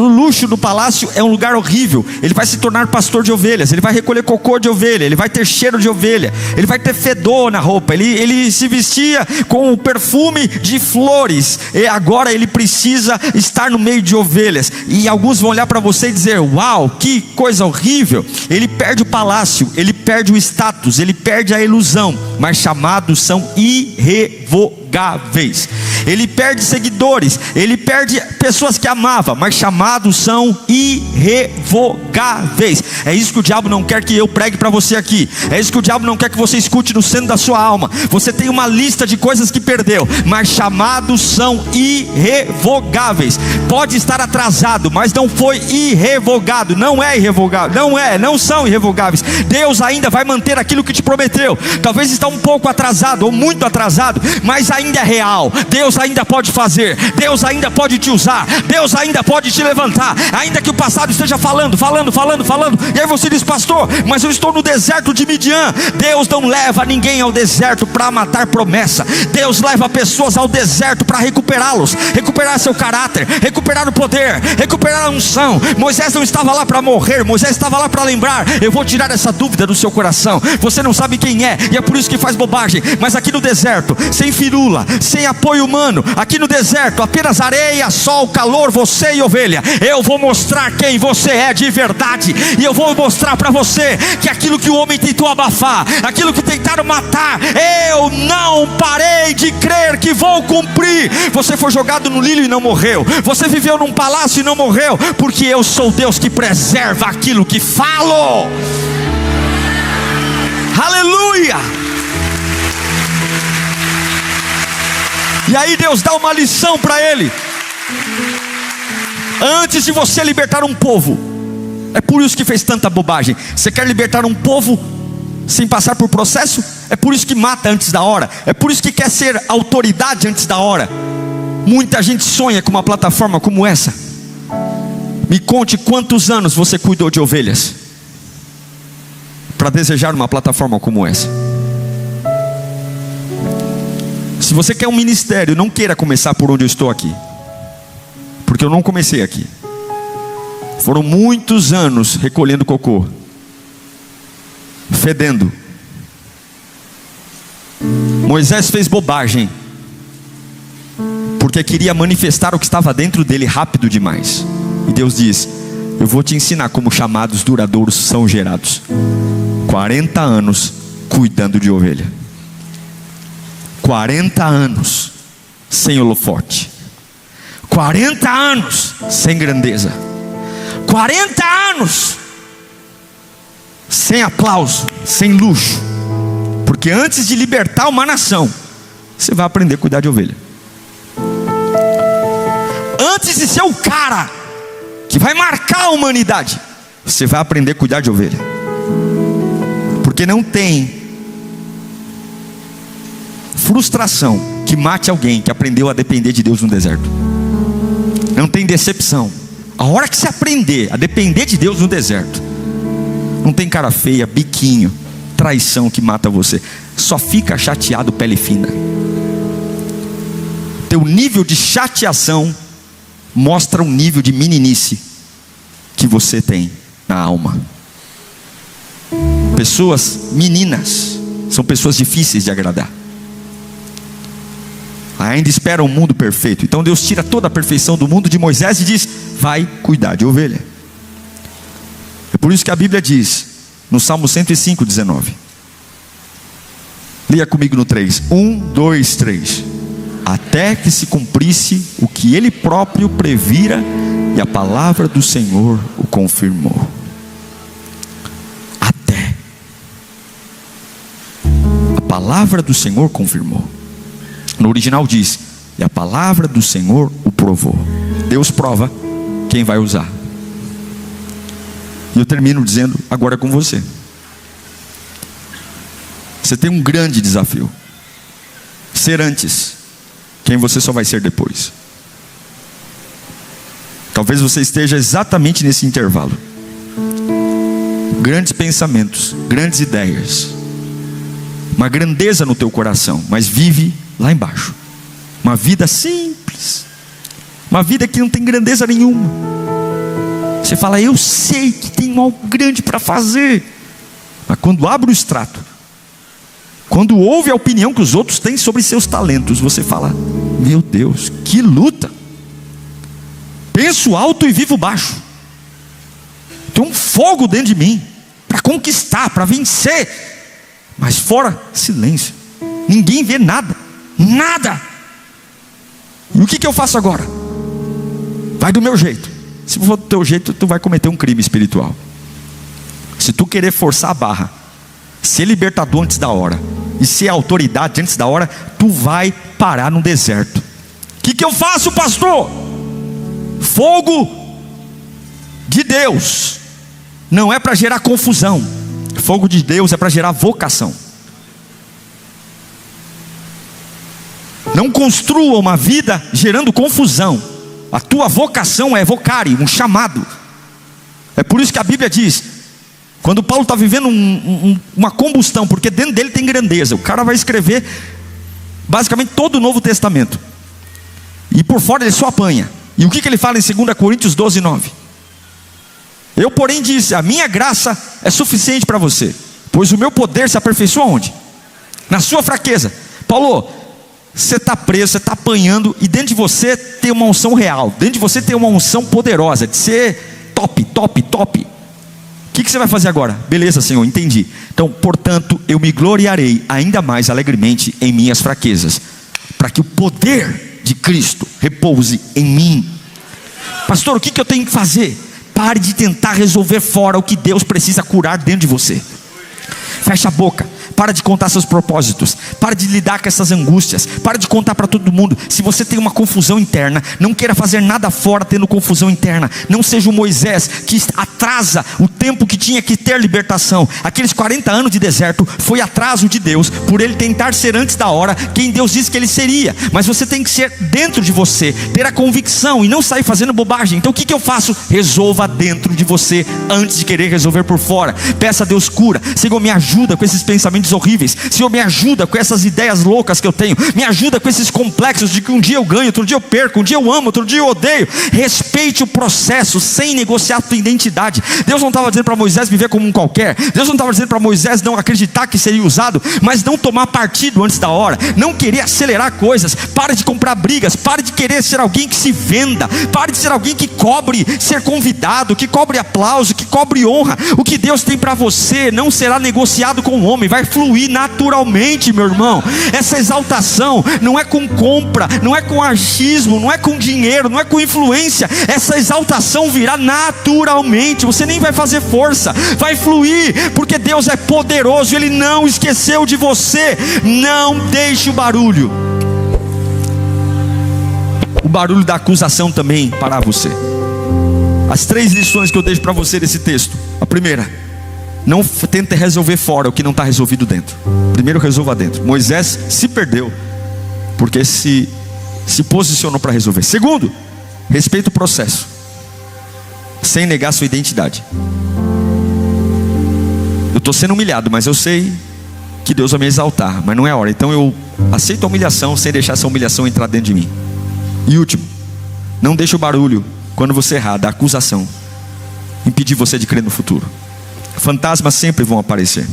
luxo do palácio, é um lugar horrível. Ele vai se tornar pastor de ovelhas. Ele vai recolher cocô de ovelha. Ele vai ter cheiro de ovelha. Ele vai ter fedor na roupa. Ele se vestia com o perfume de flores. E agora ele precisa estar no meio de ovelhas. E alguns vão olhar para você e dizer: uau, que coisa horrível. Ele perde o palácio, ele perde o status, ele perde a ilusão. Mas chamados são irrevogáveis. Ele perde seguidores, ele perde pessoas que amava, mas chamados são irrevogáveis. É isso que o diabo não quer que eu pregue para você aqui. É isso que o diabo não quer que você escute no centro da sua alma. Você tem uma lista de coisas que perdeu, mas chamados são irrevogáveis. Pode estar atrasado, mas não foi irrevogado. Não é irrevogável, não são irrevogáveis. Deus ainda vai manter aquilo que te prometeu. Talvez está um pouco atrasado ou muito atrasado, mas ainda é real. Deus ainda pode fazer, Deus ainda pode te usar, Deus ainda pode te levantar, ainda que o passado esteja falando, e aí você diz: pastor, mas eu estou no deserto de Midian. Deus não leva ninguém ao deserto para matar promessa. Deus leva pessoas ao deserto para recuperá-los, recuperar seu caráter, recuperar o poder, recuperar a unção. Moisés não estava lá para morrer, Moisés estava lá para lembrar: eu vou tirar essa dúvida do seu coração. Você não sabe quem é, e é por isso que faz bobagem. Mas aqui no deserto, sem firula, sem apoio humano, ano, aqui no deserto, apenas areia, sol, calor, você e ovelha. Eu vou mostrar quem você é de verdade, e eu vou mostrar para você que aquilo que o homem tentou abafar, aquilo que tentaram matar, eu não parei de crer que vou cumprir. Você foi jogado no lilo e não morreu, você viveu num palácio e não morreu, porque eu sou Deus que preserva aquilo que falo. Aleluia! E aí Deus dá uma lição para ele: antes de você libertar um povo, é por isso que fez tanta bobagem. Você quer libertar um povo sem passar por processo? É por isso que mata antes da hora, é por isso que quer ser autoridade antes da hora. Muita gente sonha com uma plataforma como essa. Me conte quantos anos você cuidou de ovelhas para desejar uma plataforma como essa. Se você quer um ministério, não queira começar por onde eu estou aqui, porque eu não comecei aqui. Foram muitos anos recolhendo cocô, fedendo. Moisés fez bobagem, porque queria manifestar o que estava dentro dele rápido demais. E Deus diz: eu vou te ensinar como chamados duradouros são gerados. 40 anos cuidando de ovelha, 40 anos sem holofote, 40 anos sem grandeza, 40 anos sem aplauso, sem luxo. Porque antes de libertar uma nação, você vai aprender a cuidar de ovelha. Antes de ser o cara que vai marcar a humanidade, você vai aprender a cuidar de ovelha. Porque não tem frustração que mate alguém que aprendeu a depender de Deus no deserto. Não tem decepção. A hora que você aprender a depender de Deus no deserto, não tem cara feia, biquinho, traição que mata você. Só fica chateado pele fina. Teu nível de chateação mostra um nível de meninice que você tem na alma. Pessoas meninas são pessoas difíceis de agradar. Ainda esperam um mundo perfeito. Então Deus tira toda a perfeição do mundo de Moisés e diz: vai cuidar de ovelha. É por isso que a Bíblia diz no Salmo 105, 19. Leia comigo no 3. 1, 2, 3. Até que se cumprisse o que ele próprio previra, e a palavra do Senhor o confirmou. Até. A palavra do Senhor confirmou. No original diz: e a palavra do Senhor o provou. Deus prova quem vai usar. E eu termino dizendo: agora é com você. Você tem um grande desafio: ser antes quem você só vai ser depois. Talvez você esteja exatamente nesse intervalo. Grandes pensamentos, grandes ideias, uma grandeza no teu coração, mas vive lá embaixo. Uma vida simples, uma vida que não tem grandeza nenhuma. Você fala: eu sei que tem algo grande para fazer. Mas quando abre o extrato, quando ouve a opinião que os outros têm sobre seus talentos, você fala: meu Deus, que luta. Penso alto e vivo baixo. Tem um fogo dentro de mim para conquistar, para vencer. Mas fora, silêncio. Ninguém vê nada. Nada. E o que eu faço agora? Vai do meu jeito. Se for do teu jeito, tu vai cometer um crime espiritual. Se tu querer forçar a barra, ser libertador antes da hora e ser autoridade antes da hora, tu vai parar no deserto. O que eu faço, pastor? Fogo de Deus não é para gerar confusão. Fogo de Deus é para gerar vocação. Não construa uma vida gerando confusão. A tua vocação é vocare, um chamado. É por isso que a Bíblia diz, quando Paulo está vivendo uma combustão, porque dentro dele tem grandeza, o cara vai escrever basicamente todo o Novo Testamento, e por fora ele só apanha. E o que ele fala em 2 Coríntios 12, 9? Eu, porém, disse: a minha graça é suficiente para você, pois o meu poder se aperfeiçoa onde? Na sua fraqueza. Paulo, Você está preso, você está apanhando, e dentro de você tem uma unção real, dentro de você tem uma unção poderosa, de ser top. O que você vai fazer agora? Beleza, Senhor, entendi. Então, portanto, eu me gloriarei ainda mais alegremente em minhas fraquezas, para que o poder de Cristo repouse em mim. Pastor, o que eu tenho que fazer? Pare de tentar resolver fora o que Deus precisa curar dentro de você. Fecha a boca. Para de contar seus propósitos. Para de lidar com essas angústias. Para de contar para todo mundo. Se você tem uma confusão interna, não queira fazer nada fora tendo confusão interna. Não seja o Moisés que atrasa o tempo que tinha que ter libertação. Aqueles 40 anos de deserto foi atraso de Deus, por ele tentar ser antes da hora quem Deus disse que ele seria. Mas você tem que ser dentro de você, ter a convicção e não sair fazendo bobagem. Então o que eu faço? Resolva dentro de você antes de querer resolver por fora. Peça a Deus cura. Senhor, me ajuda com esses pensamentos horríveis. Senhor, me ajuda com essas ideias loucas que eu tenho. Me ajuda com esses complexos de que um dia eu ganho, outro dia eu perco, um dia eu amo, outro dia eu odeio. Respeite o processo sem negociar a tua identidade. Deus não estava dizendo para Moisés viver como um qualquer. Deus não estava dizendo para Moisés não acreditar que seria usado, mas não tomar partido antes da hora, não querer acelerar coisas. Pare de comprar brigas. Pare de querer ser alguém que se venda. Pare de ser alguém que cobre ser convidado, que cobre aplauso, que cobre honra. O que Deus tem para você não será negociado com o homem, vai fluir naturalmente, meu irmão. Essa exaltação não é com compra, não é com achismo, não é com dinheiro, não é com influência. Essa exaltação virá naturalmente. Você nem vai fazer força, vai fluir, porque Deus é poderoso. Ele não esqueceu de você. Não deixe o barulho da acusação também parar você. As 3 lições que eu deixo para você desse texto. A primeira: não tente resolver fora o que não está resolvido dentro. Primeiro resolva dentro. Moisés se perdeu porque se posicionou para resolver. Segundo, respeita o processo sem negar sua identidade. Eu estou sendo humilhado, mas eu sei que Deus vai me exaltar, mas não é a hora. Então eu aceito a humilhação sem deixar essa humilhação entrar dentro de mim. E último, não deixe o barulho, quando você errar, da acusação, impedir você de crer no futuro. Fantasmas sempre vão aparecer.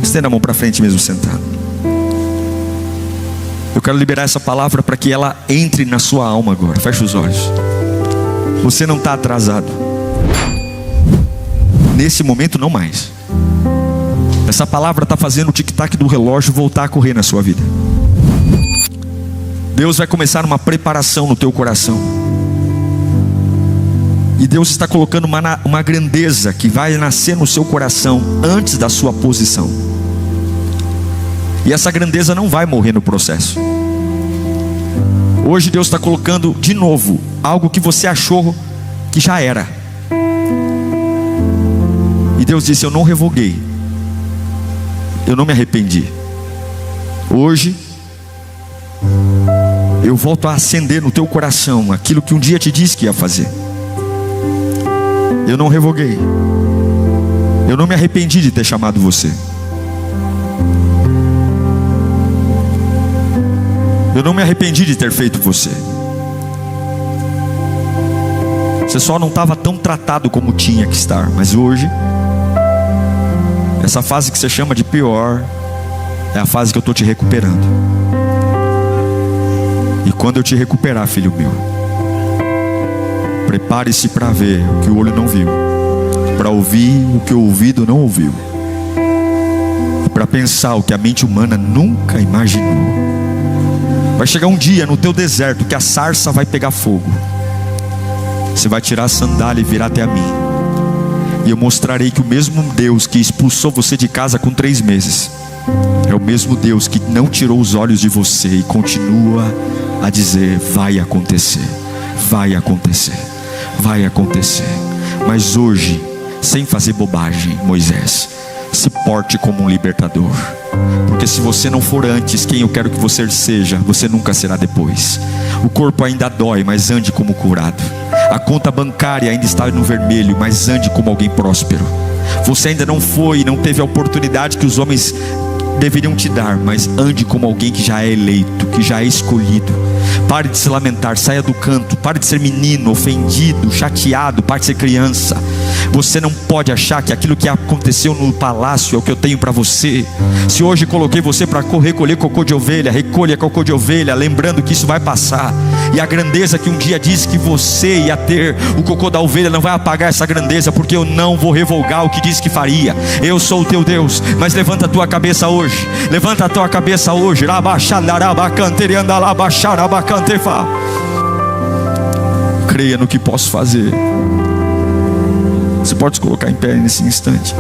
Estenda a mão para frente mesmo sentado. Eu quero liberar essa palavra para que ela entre na sua alma agora. Feche os olhos. Você não está atrasado. Nesse momento não mais. Essa palavra está fazendo o tic-tac do relógio voltar a correr na sua vida. Deus vai começar uma preparação no teu coração. E Deus está colocando uma grandeza que vai nascer no seu coração antes da sua posição. E essa grandeza não vai morrer no processo. Hoje Deus está colocando de novo algo que você achou que já era. E Deus disse: eu não revoguei, eu não me arrependi. Hoje eu volto a acender no teu coração aquilo que um dia te disse que ia fazer. Eu não revoguei, eu não me arrependi de ter chamado você. Eu não me arrependi de ter feito você. Você só não estava tão tratado como tinha que estar. Mas hoje, essa fase que você chama de pior é a fase que eu estou te recuperando. E quando eu te recuperar, filho meu, prepare-se para ver o que o olho não viu, para ouvir o que o ouvido não ouviu, para pensar o que a mente humana nunca imaginou. Vai chegar um dia no teu deserto que a sarça vai pegar fogo. Você vai tirar a sandália e virar até a mim, e eu mostrarei que o mesmo Deus que expulsou você de casa com 3 meses é o mesmo Deus que não tirou os olhos de você e continua a dizer: vai acontecer, vai acontecer, vai acontecer. Mas hoje, sem fazer bobagem, Moisés, se porte como um libertador. Porque se você não for antes quem eu quero que você seja, você nunca será depois. O corpo ainda dói, mas ande como curado. A conta bancária ainda está no vermelho, mas ande como alguém próspero. Você ainda não foi, não teve a oportunidade que os homens deveriam te dar, mas ande como alguém que já é eleito, que já é escolhido. Pare de se lamentar, saia do canto, pare de ser menino, ofendido, chateado, pare de ser criança. Você não pode achar que aquilo que aconteceu no palácio é o que eu tenho para você. Se hoje coloquei você para recolher cocô de ovelha, recolha cocô de ovelha, lembrando que isso vai passar. E a grandeza que um dia disse que você ia ter, o cocô da ovelha não vai apagar essa grandeza, porque eu não vou revogar o que disse que faria. Eu sou o teu Deus. Mas levanta a tua cabeça hoje, levanta a tua cabeça hoje. Creia no que posso fazer. Você pode se colocar em pé nesse instante.